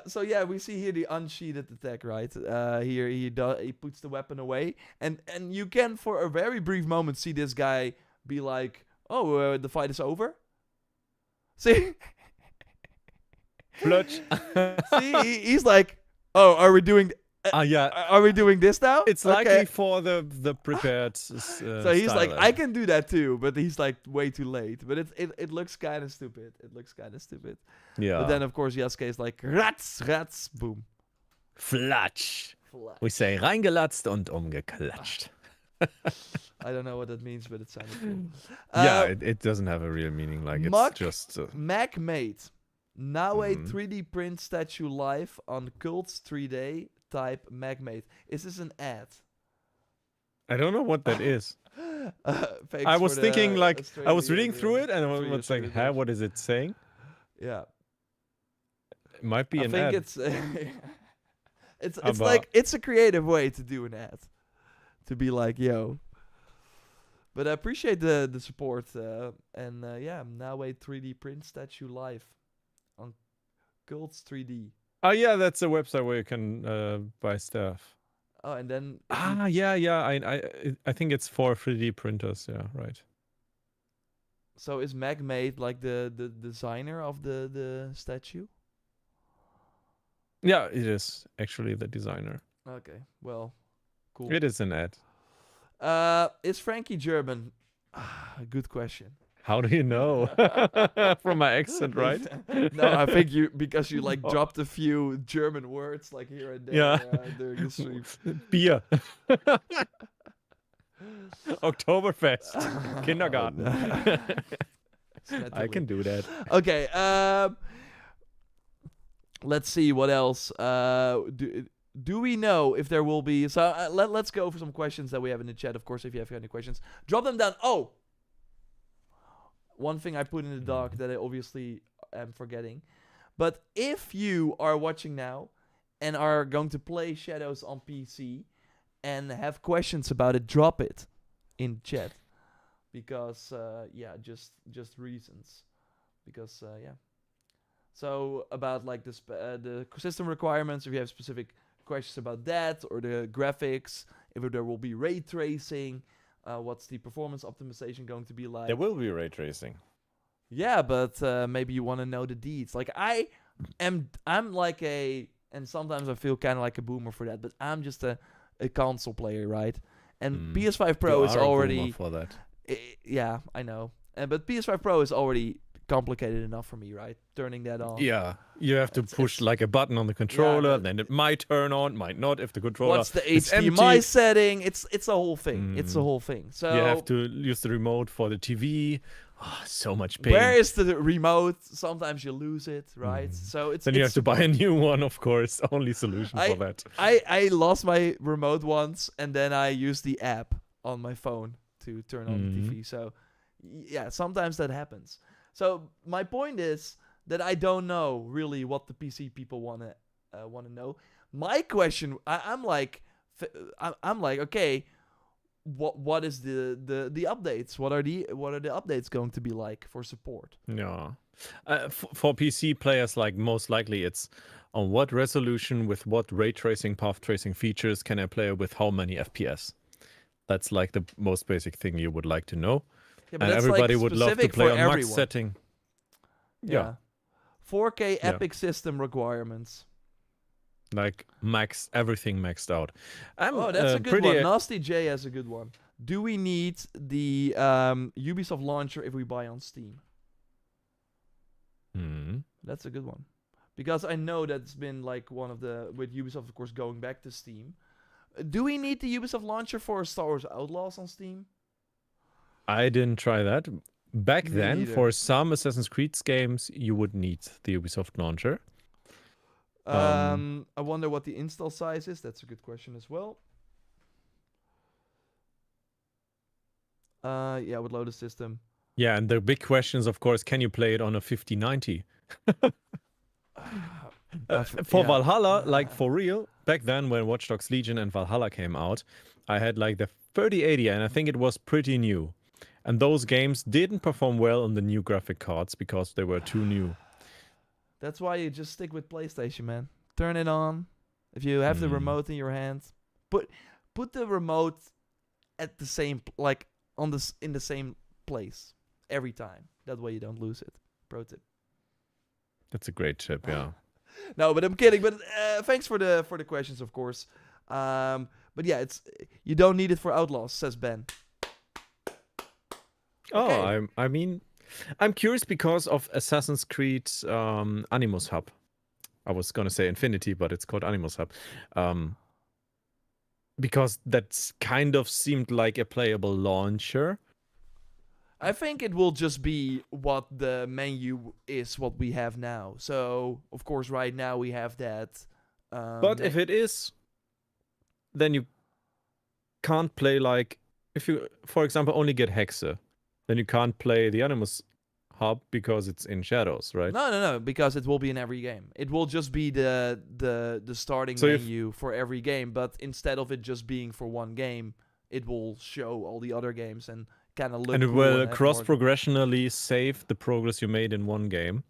So yeah, we see here the unsheathed attack, right? Here he puts the weapon away, and you can for a very brief moment see this guy be like, "Oh, the fight is over." See, Flutch. See, he's like, "Oh, are we doing?" Yeah. Are we doing this now? It's likely for the prepared. So he's like, I can do that too, but he's like way too late. But it looks kind of stupid. Yeah. But then of course Yasuke is like, rats, boom. Flatsch. We say reingelatzt und umgeklatscht. I don't know what that means, but it sounded cool. Yeah, it doesn't have a real meaning. Like it's just. Mac made. Now a 3D print statue live on Cult's 3D type Magmate. Is this an ad? I don't know what that is. I was thinking like I was reading through it and I was like, "Huh, what is it saying?" Yeah, it might be an ad. I think it's like it's a creative way to do an ad, to be like, "Yo." But I appreciate the support and yeah, now a 3D print statue live on Cult's 3D. Oh yeah, that's a website where you can buy stuff. Oh, and then yeah. I think it's for 3D printers. Yeah, right. So is Magmate like the designer of the statue? Yeah, it is actually the designer. Okay, well, cool. It is an ad. Is Frankie German? Good question. How do you know? From my accent, right? No, I think because you like dropped a few German words like here and there during the stream. Beer. Oktoberfest. Kindergarten. I can do that. Okay. Let's see what else. Do we know if there will be... So let's go for some questions that we have in the chat. Of course, if you have any questions, drop them down. Oh! One thing I put in the doc that I obviously am forgetting. But if you are watching now and are going to play Shadows on PC and have questions about it, drop it in chat. Because, just reasons. Because, So, about like the system requirements, if you have specific questions about that, or the graphics, if there will be ray tracing, what's the performance optimization going to be like? There will be ray tracing. Yeah, but maybe you want to know the deeds. Like I'm like and sometimes I feel kind of like a boomer for that, but I'm just a console player, right? And PS5 Pro is already for that. Yeah, I know. But PS5 Pro is already complicated enough for me, right? Turning that on. Yeah, you have to push like a button on the controller, then it might turn on, might not if the controller What's the is HDMI empty. setting? It's a whole thing. It's a Mm. whole thing. So You have to use the remote for the TV. Oh, so much pain. where is the remote? Sometimes you lose it, right? So it's Then you have to buy a super- new one, of course. Only solution for that. I lost my remote once, and then I used the app on my phone to turn on the TV. So yeah, sometimes that happens. So my point is that I don't know really what the PC people wanna know. My question, I'm like, okay, what is the updates? What are the updates going to be like for support? Yeah. For PC players, like most likely it's on what resolution with what ray tracing, path tracing features can I play with how many FPS? That's like the most basic thing you would like to know. Yeah, And that's everybody like would love to specific play for on max everyone. setting. Yeah. 4K Yeah. epic system requirements. Like everything maxed out. Oh, that's a good pretty one. Nasty J has a good one. Do we need the Ubisoft launcher if we buy on Steam? That's a good one. Because I know that's been like one of the, with Ubisoft of course going back to Steam. Do we need the Ubisoft launcher for Star Wars Outlaws on Steam? I didn't try that. Back Me then, neither. for some Assassin's Creed games, you would need the Ubisoft launcher. I wonder what the install size is. That's a good question as well. Yeah, with loaded system. Yeah, and the big question is, of course, can you play it on a 5090? For Valhalla, like for real, back then when Watch Dogs Legion and Valhalla came out, I had like the 3080 and I think it was pretty new. And those games didn't perform well on the new graphic cards because they were too new. That's why you just stick with PlayStation, man. Turn it on. If you have the remote in your hand, put the remote at the same in the same place every time. That way you don't lose it. Pro tip. That's a great tip, yeah. No, but I'm kidding. But thanks for the questions, of course. But yeah, you don't need it for Outlaws, says Ben. Okay. Oh, I mean, I'm curious because of Assassin's Creed Animus Hub. I was gonna say Infinity, but it's called Animus Hub. Because that kind of seemed like a playable launcher. I think it will just be what the menu is, what we have now. So, of course, right now we have that. But if it is, then you can't play like... If you, for example, only get Hexe, then you can't play the Animus Hub because it's in Shadows, right? No, because it will be in every game. It will just be the starting menu for every game, but instead of it just being for one game, it will show all the other games and kind of look. And it cool will and cross-progressionally save the progress you made in one game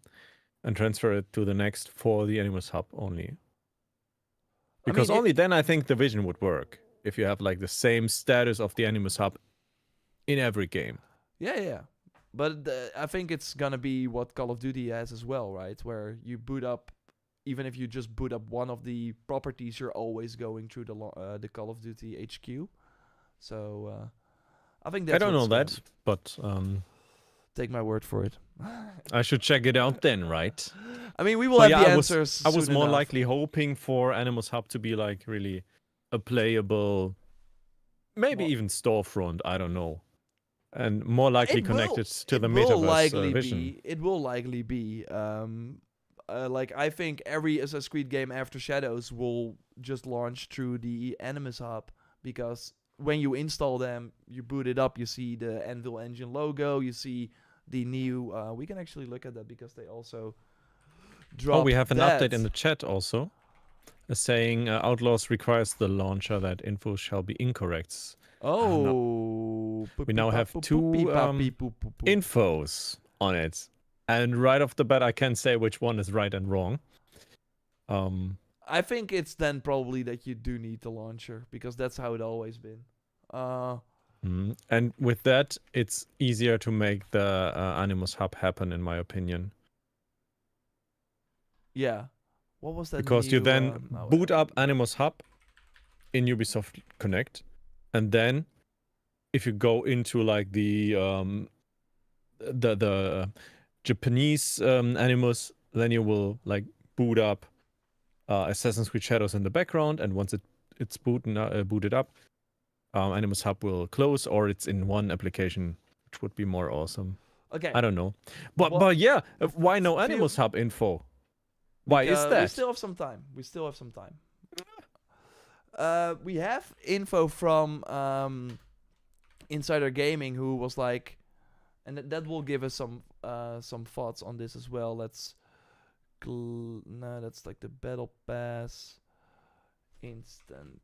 and transfer it to the next for the Animus Hub only. Because only then I think the vision would work. If you have like the same status of the Animus Hub in every game. Yeah. But I think it's gonna be what Call of Duty has as well, right? Where you boot up, even if you just boot up one of the properties, you're always going through the Call of Duty HQ. So I think that's. I don't know that, but take my word for it. I should check it out then, right? I mean, we will have the answers. I was soon more enough. likely hoping for Animus Hub to be like really a playable, maybe even storefront. I don't know. And more likely connected to the metaverse vision. It will likely be. Like I think every Assassin's Creed game after Shadows will just launch through the Animus Hub, because when you install them, you boot it up, you see the Anvil Engine logo, you see the new. We can actually look at that because they also dropped. Oh, we have an that. update in the chat also, saying Outlaws requires the launcher. That info shall be incorrect. Oh, we now have two infos on it, and right off the bat, I can say which one is right and wrong. I think it's then probably that you do need the launcher, because that's how it always been. And with that, it's easier to make the Animus Hub happen, in my opinion. Yeah. What was that? Because you then boot up Animus Hub in Ubisoft Connect. And then, if you go into like the Japanese Animus, then you will like boot up Assassin's Creed Shadows in the background, and once it's booted up, Animus Hub will close, or it's in one application, which would be more awesome. Okay. I don't know, but What- but yeah, why no Feel- Animus Hub info? Why is We that? still have some time. We have info from Insider Gaming, who was like, and that will give us some thoughts on this as well. Let's, no, that's like the Battle Pass instant.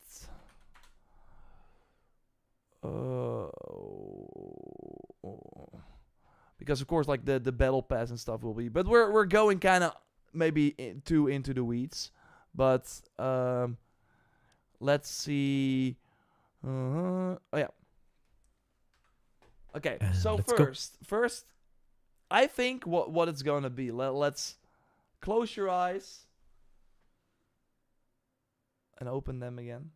Because of course, like the Battle Pass and stuff will be, but we're going kind of maybe too into the weeds. But let's see. Oh yeah. Okay, so Let's go. first, I think what it's gonna be. Let's close your eyes and open them again.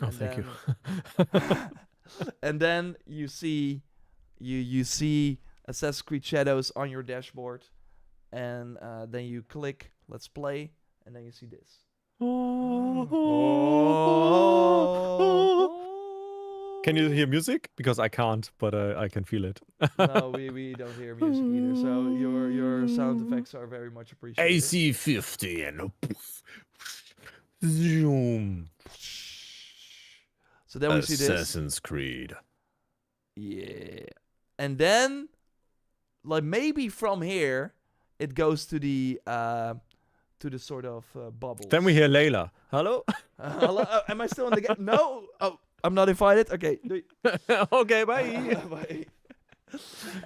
Oh, And thank you. And then you see Assassin's Creed Shadows on your dashboard, and then you click Let's Play, and then you see this. Can you hear music? Because I can't, but I can feel it. No, we don't hear music either. So your sound effects are very much appreciated. AC-50 and zoom. So then we see this. Assassin's Creed. Yeah. And then, like, maybe from here, it goes to the sort of bubbles. Then we hear Layla. Hello? Hello? Am I still in the game? No. Oh, I'm not invited. Okay. Okay, bye.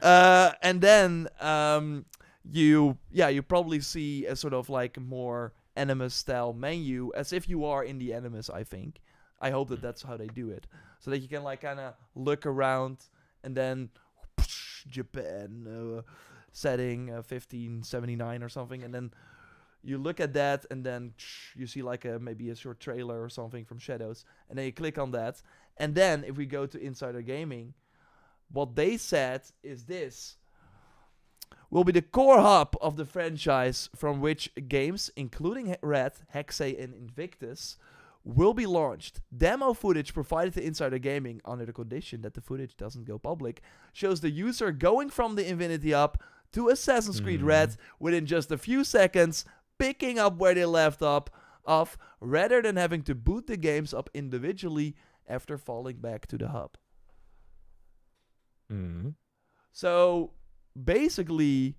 Bye. And then you probably see a sort of like more Animus style menu, as if you are in the Animus. I think. I hope that that's how they do it, so that you can like kind of look around, and then Japan setting 1579 or something, and then you look at that, and then you see like maybe a short trailer or something from Shadows, and then you click on that, and then if we go to Insider Gaming, what they said is this will be the core hub of the franchise, from which games including Red, Hexay, and Invictus will be launched. Demo footage provided to Insider Gaming, under the condition that the footage doesn't go public, shows the user going from the Infinity Hub to Assassin's Creed Red within just a few seconds, picking up where they left off, rather than having to boot the games up individually after falling back to the hub. So basically,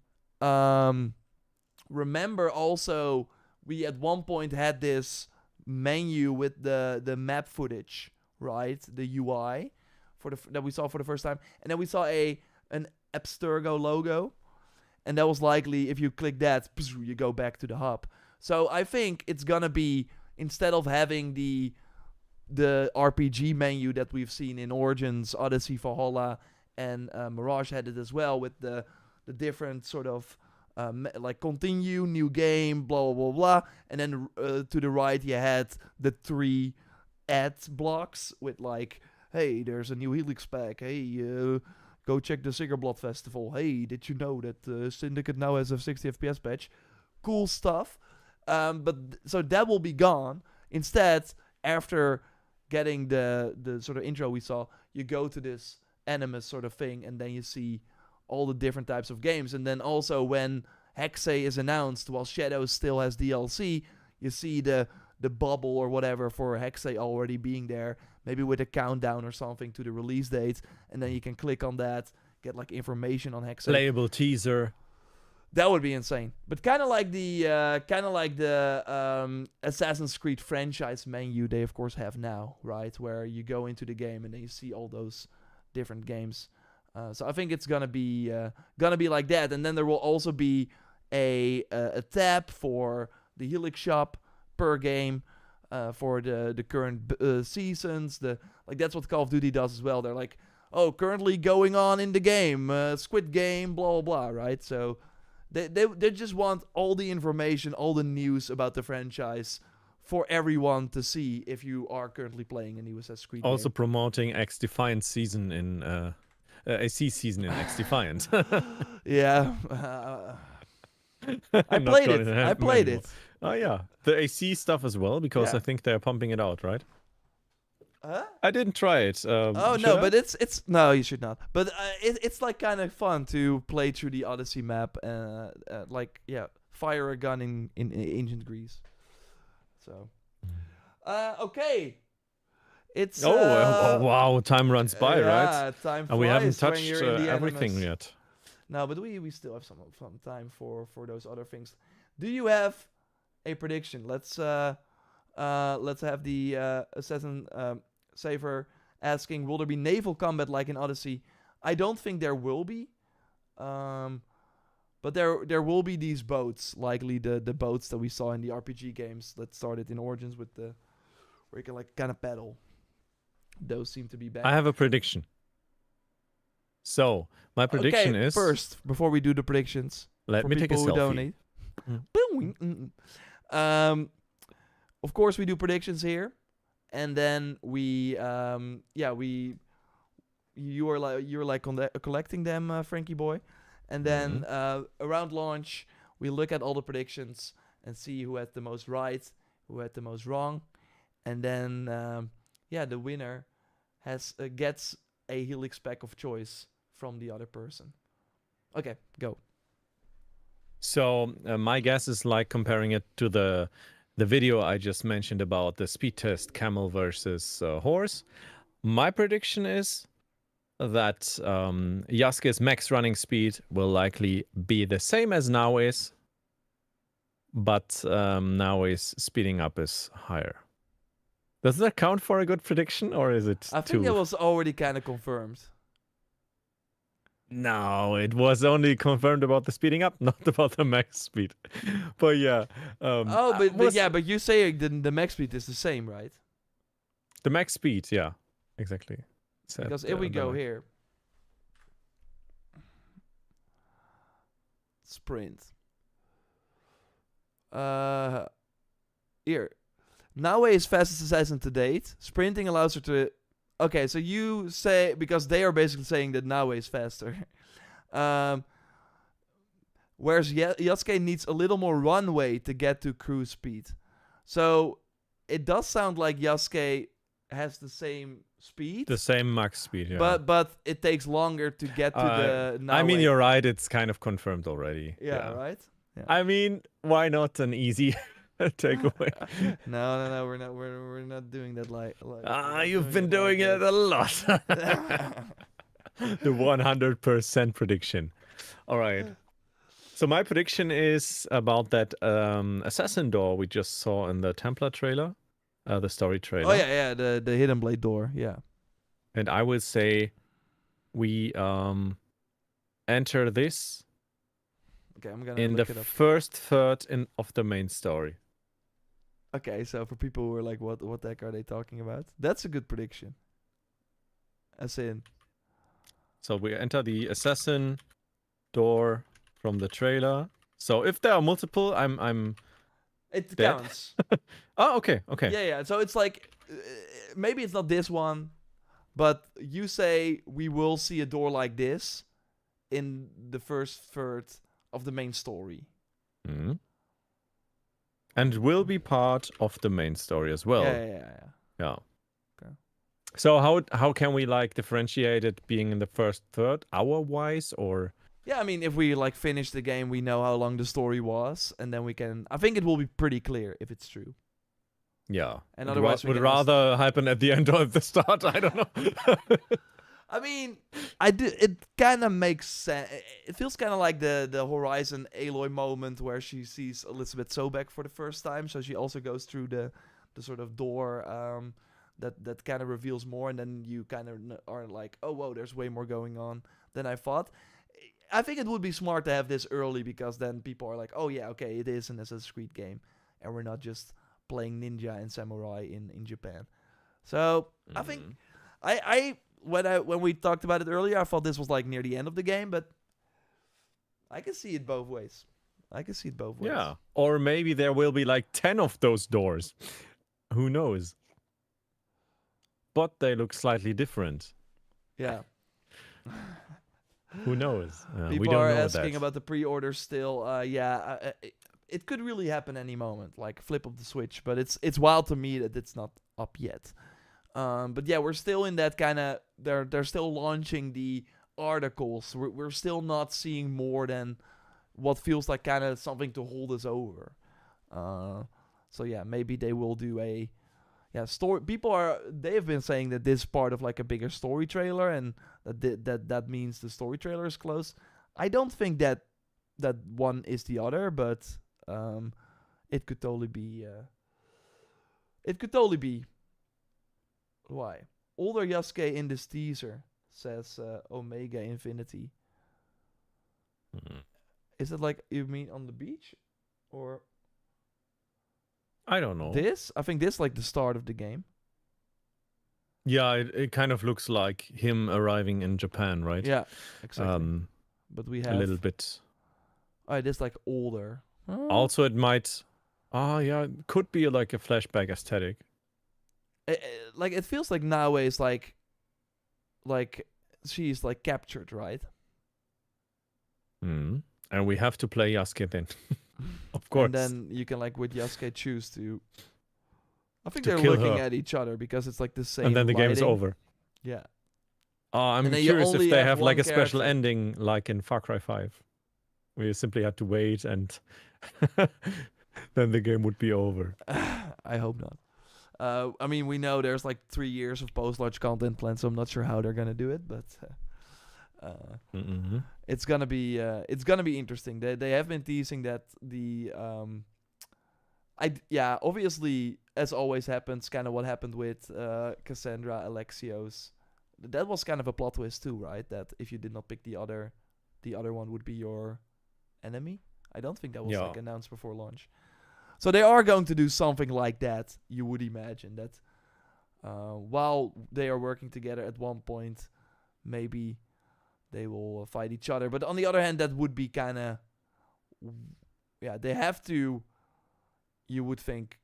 remember also we at one point had this menu with the map footage, right? The UI that we saw for the first time, and then we saw an Abstergo logo, and that was likely if you click that, you go back to the hub. So I think it's gonna be, instead of having the RPG menu that we've seen in Origins, Odyssey, Valhalla, and Mirage had it as well, with the different sort of like continue, new game, blah, blah, blah, blah. And then to the right, you had the 3 ad blocks with like, hey, there's a new Helix pack. Hey, go check the Siggerblood Festival. Hey, did you know that Syndicate now has a 60 FPS patch? Cool stuff. So that will be gone. Instead, after getting the sort of intro we saw, you go to this Animus sort of thing, and then you see all the different types of games. And then also when Hexay is announced, while Shadows still has DLC, you see the bubble or whatever for Hexay already being there, maybe with a countdown or something to the release date, and then you can click on that, get like information on Hexay. Playable teaser. That would be insane. But kind of like the Assassin's Creed franchise menu they of course have now, right? Where you go into the game and then you see all those different games. So I think it's gonna be like that, and then there will also be a tab for the Helix shop per game, for the current seasons. That's what Call of Duty does as well. They're like, oh, currently going on in the game, Squid Game, blah blah blah, right? So they just want all the information, all the news about the franchise for everyone to see if you are currently playing a new Assassin's Creed Also game. promoting X Defiant season in AC season in X Defiant. Yeah. I Not played gonna it. have I them played anymore. it. Oh yeah, the AC stuff as well, because Yeah. I think they're pumping it out, right? Huh? I didn't try it. Oh Should no, I? but it's no, you should not. But it's like kind of fun to play through the Odyssey map, like yeah, fire a gun in ancient Greece. So, okay, it's Oh wow, time runs by, right? yeah, time And we haven't flies when touched you're in the everything animus. yet. No, but we still have some time for those other things. Do you have a prediction? Let's have the assassin saver asking, will there be naval combat like in Odyssey? I don't think there will be. But there will be these boats, likely the boats that we saw in the RPG games that started in Origins with the where you can like kind of paddle. Those seem to be back. I have a prediction. So my prediction Okay, is. first before we do the predictions, Let for me take a people who selfie. donate. Of course we do predictions here, and then we you're like collecting them, Frankie boy, and then around launch we look at all the predictions and see who had the most right, who had the most wrong, and then the winner gets a helix pack of choice from the other person. Okay, go. So my guess is like comparing it to the video I just mentioned about the speed test camel versus horse. My prediction is that Yasuke's max running speed will likely be the same as Naoe's, but Naoe's speeding up is higher. Does that count for a good prediction, or is it I think too... that was already kind of confirmed. No, it was only confirmed about the speeding up, not about the max speed. But yeah. But you say the max speed is the same, right? The max speed, yeah, exactly. Because if we go here, sprint. Here, Naoe is fastest assassin to date. Sprinting allows her to. Okay, so you say because they are basically saying that Naoe is faster. Whereas Yasuke needs a little more runway to get to cruise speed. So it does sound like Yasuke has the same speed. The same max speed, yeah. But it takes longer to get to the Naoe. I mean, you're right. It's kind of confirmed already. Yeah, right? Yeah. I mean, why not an easy takeaway? No, we're not doing that like you've been doing it a lot. The 100% prediction. All right. So my prediction is about that assassin door we just saw in the Templar trailer, the story trailer. Oh yeah, the hidden blade door, yeah. And I would say we enter this Okay, I'm gonna in look the it up. first third of the main story. Okay, so for people who are like, what the heck are they talking about? That's a good prediction. As in, so we enter the assassin door from the trailer. So if there are multiple, I'm it dead. counts. Oh, okay. Yeah. So it's like maybe it's not this one, but you say we will see a door like this in the first third of the main story. Mm-hmm. And will be part of the main story as well. Yeah. Okay. So how can we like differentiate it being in the first third, hour-wise, or? Yeah, I mean, if we like finish the game, we know how long the story was, and then we can. I think it will be pretty clear if it's true. Yeah. And otherwise, would rather happen at the end or at the start. I don't know. I mean, it kind of makes sense. It feels kind of like the Horizon Aloy moment where she sees Elizabeth Sobek for the first time. So she also goes through the sort of door that kind of reveals more, and then you kind of are like, oh whoa, there's way more going on than I thought. I think it would be smart to have this early because then people are like, oh yeah, okay, it is an Assassin's Creed game, and we're not just playing ninja and samurai in Japan. So I think when we talked about it earlier, I thought this was like near the end of the game, but I can see it both ways. Yeah, or maybe there will be like 10 of those doors. Who knows? But they look slightly different. Yeah. Who knows? We People don't are know asking that. about the pre-order still. It could really happen any moment, like flip of the switch. But it's wild to me that it's not up yet. But yeah, we're still in that kind of. They're still launching the articles. We're still not seeing more than what feels like kind of something to hold us over. So yeah, maybe they will do a story. They have been saying that this is part of like a bigger story trailer, and that means the story trailer is close. I don't think that one is the other, but it could totally be. It could totally be. Why? Older Yasuke in this teaser, says Omega Infinity. Mm. Is it like you mean on the beach, or I don't know. this? I think this like the start of the game. Yeah, it kind of looks like him arriving in Japan, right? Yeah, exactly. But we have a little bit. Oh, it is like older. Also, it might. Yeah, it could be like a flashback aesthetic. Like it feels like Naue is like she's like captured, right? Mm. And we have to play Yasuke then, of course. And then you can like with Yasuke choose to. I think To they're kill looking her. at each other because it's like the same. And then the game's lighting. over. Yeah. I'm And then you curious only if they have have like one a special character. ending, like in Far Cry 5, where you simply had to wait and then the game would be over. I hope not. I mean, we know there's like 3 years of post-launch content planned, so I'm not sure how they're gonna do it, but it's gonna be interesting. They have been teasing that the obviously, as always happens, kind of what happened with Cassandra Alexios. That was kind of a plot twist too, right? That if you did not pick the other one would be your enemy. I don't think that was like announced before launch. So they are going to do something like that. You would imagine that while they are working together at one point, maybe they will fight each other. But on the other hand, that would be kind of they have to. You would think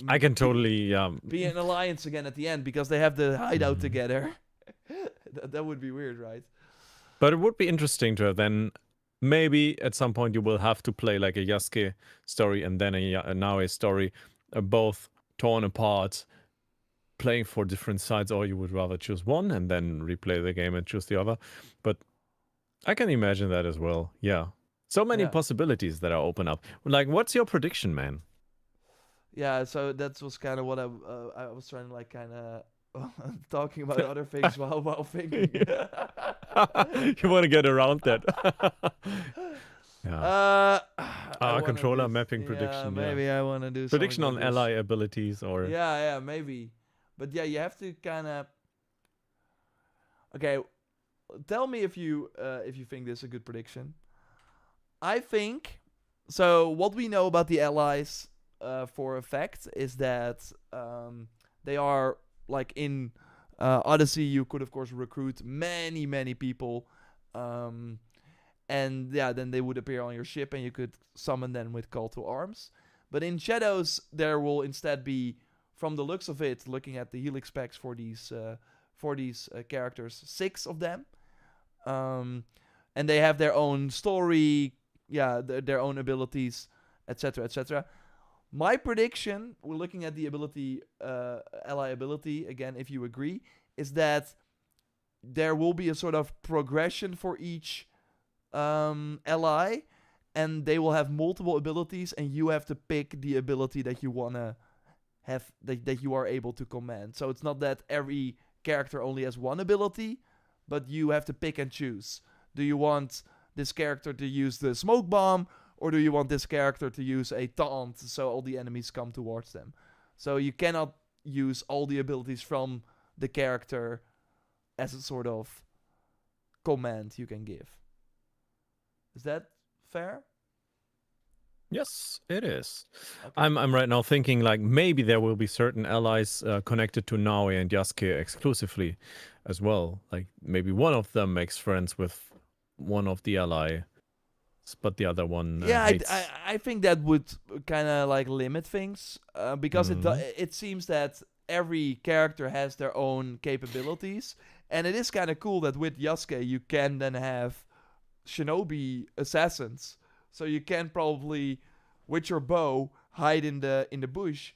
I can totally be an alliance again at the end because they have the hideout together. that would be weird, right? But it would be interesting to then maybe at some point you will have to play like a Yasuke story and then a Naue story, both torn apart, playing for different sides, or you would rather choose one and then replay the game and choose the other. But I can imagine that as well. Yeah. So many possibilities that are open up. Like, what's your prediction, man? Yeah, so that was kind of what I was trying to like kind of talking about other things while thinking. You want to get around that. Controller mapping prediction. Maybe I want to do prediction on like ally abilities or. Yeah, maybe. But yeah, you have to kind of. Okay, tell me if you think this is a good prediction. I think so. What we know about the allies, for a fact, is that they are like in Odyssey. You could of course recruit many people, and then they would appear on your ship, and you could summon them with call to arms. But in Shadows, there will instead be, from the looks of it, looking at the helix packs for these characters, 6 of them, and they have their own story. Their own abilities, etc. My prediction, we're looking at the ability, ally ability, again, if you agree, is that there will be a sort of progression for each ally, and they will have multiple abilities, and you have to pick the ability that you want to have, that you are able to command. So it's not that every character only has one ability, but you have to pick and choose. Do you want this character to use the smoke bomb, or do you want this character to use a taunt so all the enemies come towards them? So you cannot use all the abilities from the character as a sort of command you can give. Is that fair? Yes, it is. Okay. I'm right now thinking like maybe there will be certain allies connected to Naue and Yasuke exclusively as well. Like maybe one of them makes friends with one of the allies, but the other one hates. I think that would kind of like limit things, because it seems that every character has their own capabilities, And it is kind of cool that with Yasuke you can then have shinobi assassins. So you can probably, with your bow, hide in the bush,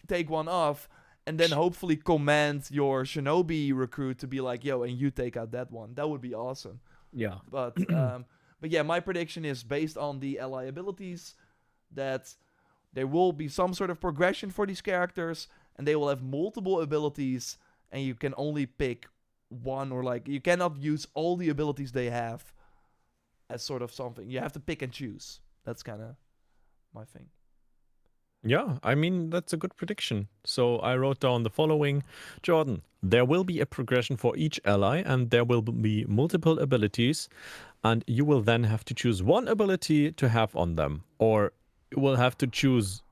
take one off, and then hopefully command your shinobi recruit to be like, yo, and you take out that one. That would be awesome. Yeah. But yeah, my prediction is based on the ally abilities that there will be some sort of progression for these characters, and they will have multiple abilities, and you can only pick one, or like you cannot use all the abilities they have as sort of something. You have to pick and choose. That's kind of my thing. Yeah, I mean, that's a good prediction. So I wrote down the following. Jordan, there will be a progression for each ally, and there will be multiple abilities, and you will then have to choose one ability to have on them, or you will have to choose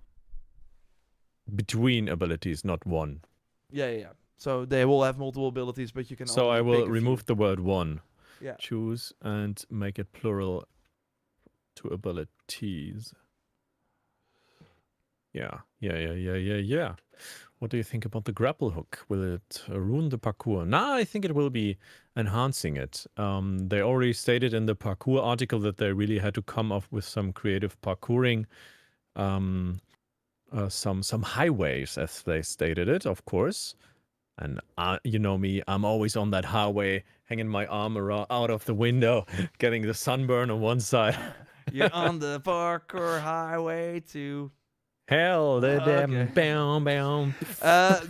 between abilities, not one. Yeah. So they will have multiple abilities, but you can So only I pick will a few. remove the word one. Yeah. Choose and make it plural to abilities. Yeah. What do you think about the grapple hook? Will it ruin the parkour? Nah, I think it will be enhancing it. They already stated in the parkour article that they really had to come up with some creative parkouring, some highways, as they stated it, of course. And you know me, I'm always on that highway, hanging my arm around, out of the window, getting the sunburn on one side. You're on the parkour highway to. Hell, the damn Okay. bam.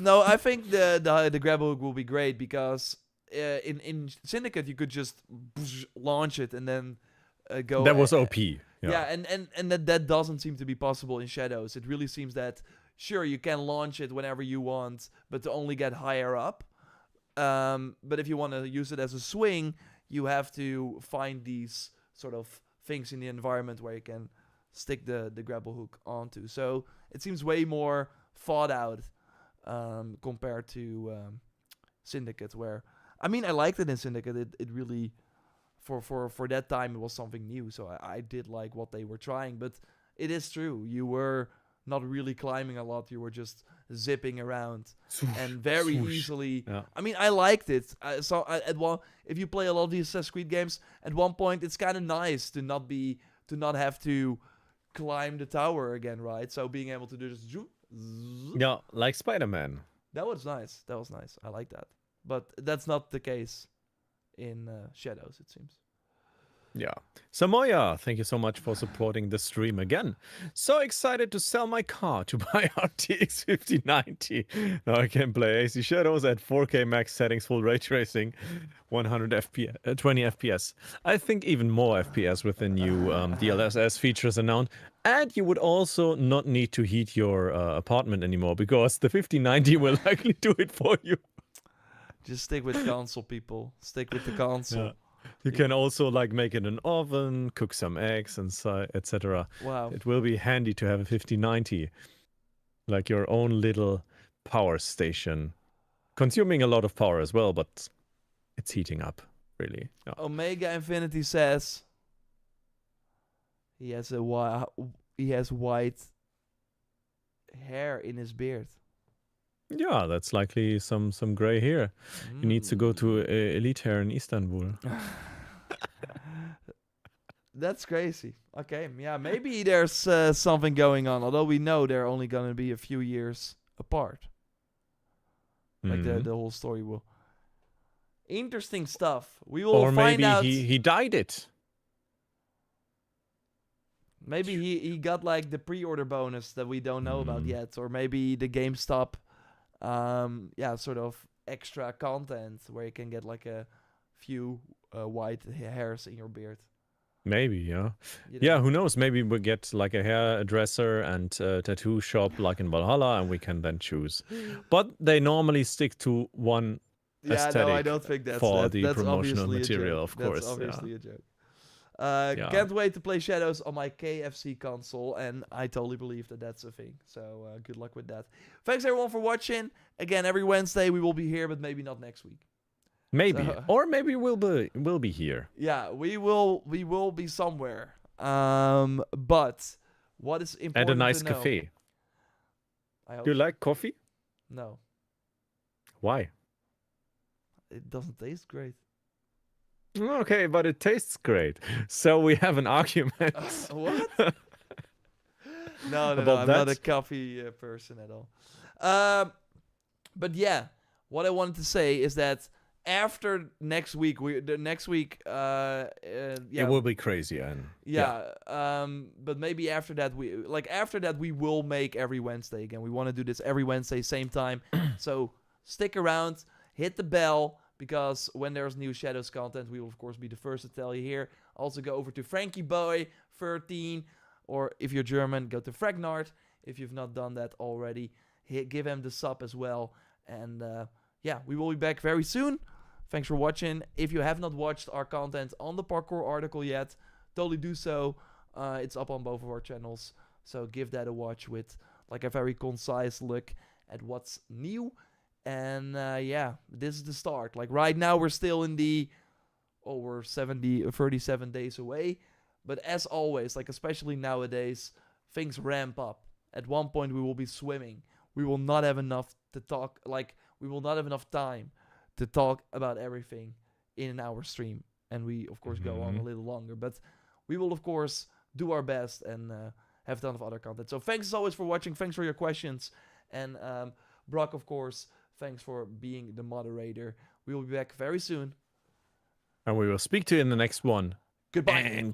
No, I think the grapple hook will be great because in Syndicate you could just launch it and then go. That was OP. Yeah, and that doesn't seem to be possible in Shadows. It really seems that sure you can launch it whenever you want, but to only get higher up. But if you want to use it as a swing, you have to find these sort of things in the environment where you can stick the grapple hook onto. So it seems way more thought out compared to Syndicate, where I mean I liked it in Syndicate. It really for that time it was something new. So I did like what they were trying, but it is true. You were not really climbing a lot. You were just zipping around and very easily. Yeah. I mean, I liked it. If you play a lot of these Assassin's Creed games, at one point it's kind of nice to not have to climb the tower again, right? So being able to do just Yeah, like Spider-Man. That was nice. I like that. But that's not the case in Shadows, it seems. Yeah. Samoya, thank you so much for supporting the stream again. So excited to sell my car to buy RTX 5090. Now I can play AC Shadows at 4K max settings, full ray tracing, 100 FPS, 20 FPS. I think even more FPS with the new DLSS features announced. And you would also not need to heat your apartment anymore because the 5090 will likely do it for you. Just stick with console, people. Stick with the console. Yeah. You can also like make it an oven, cook some eggs, and so, etc. Wow. It will be handy to have a 5090, like your own little power station, consuming a lot of power as well, but it's heating up really. Yeah. Omega Infinity says he has white hair in his beard. Yeah, that's likely some gray hair. He needs to go to Elite Hair in Istanbul. That's crazy. Okay, yeah, maybe there's something going on. Although we know they're only going to be a few years apart. Like the whole story will. Interesting stuff. We will find out. Or maybe he dyed it. Maybe he got like the pre-order bonus that we don't know about yet, or maybe the GameStop, sort of extra content where you can get like a few white hairs in your beard. Maybe, yeah. You know? Yeah, who knows? Maybe we'll get like a hairdresser and tattoo shop like in Valhalla, and we can then choose. But they normally stick to one aesthetic. No, I don't think that's promotional obviously material, of course. That's obviously a joke. Yeah. Can't wait to play Shadows on my KFC console, and I totally believe that that's a thing. So good luck with that. Thanks everyone for watching. Again, every Wednesday we will be here, but maybe not next week. Maybe, or maybe we'll be here. Yeah, we will be somewhere. But what is important at a nice to know, cafe. I hope Do you so. like coffee? No. Why? it doesn't taste great. Okay, but it tastes great. So we have an argument What? No, about I'm not a that. coffee person at all. But yeah, what I wanted to say is that after next week, It will be crazy, and yeah. But maybe after that, we will make every Wednesday again. We want to do this every Wednesday, same time. So stick around, hit the bell, because when there's new Shadows content, we will of course be the first to tell you here. Also go over to Frankie Boy 13, or if you're German, go to Fragnard. If you've not done that already, give him the sub as well. And yeah, we will be back very soon. Thanks for watching. If you have not watched our content on the parkour article yet, totally do so. It's up on both of our channels, so give that a watch with like a very concise look at what's new. And yeah, this is the start. Like right now, we're still in we're 37 days away. But as always, like especially nowadays, things ramp up. At one point, we will be swimming. We will not have enough to talk. Like we will not have enough time to talk about everything in an hour stream. And we, of course, go on a little longer. But we will, of course, do our best and have a ton of other content. So thanks as always for watching. Thanks for your questions. And Brock, of course, thanks for being the moderator. We will be back very soon. we will speak to you in the next one. Goodbye. And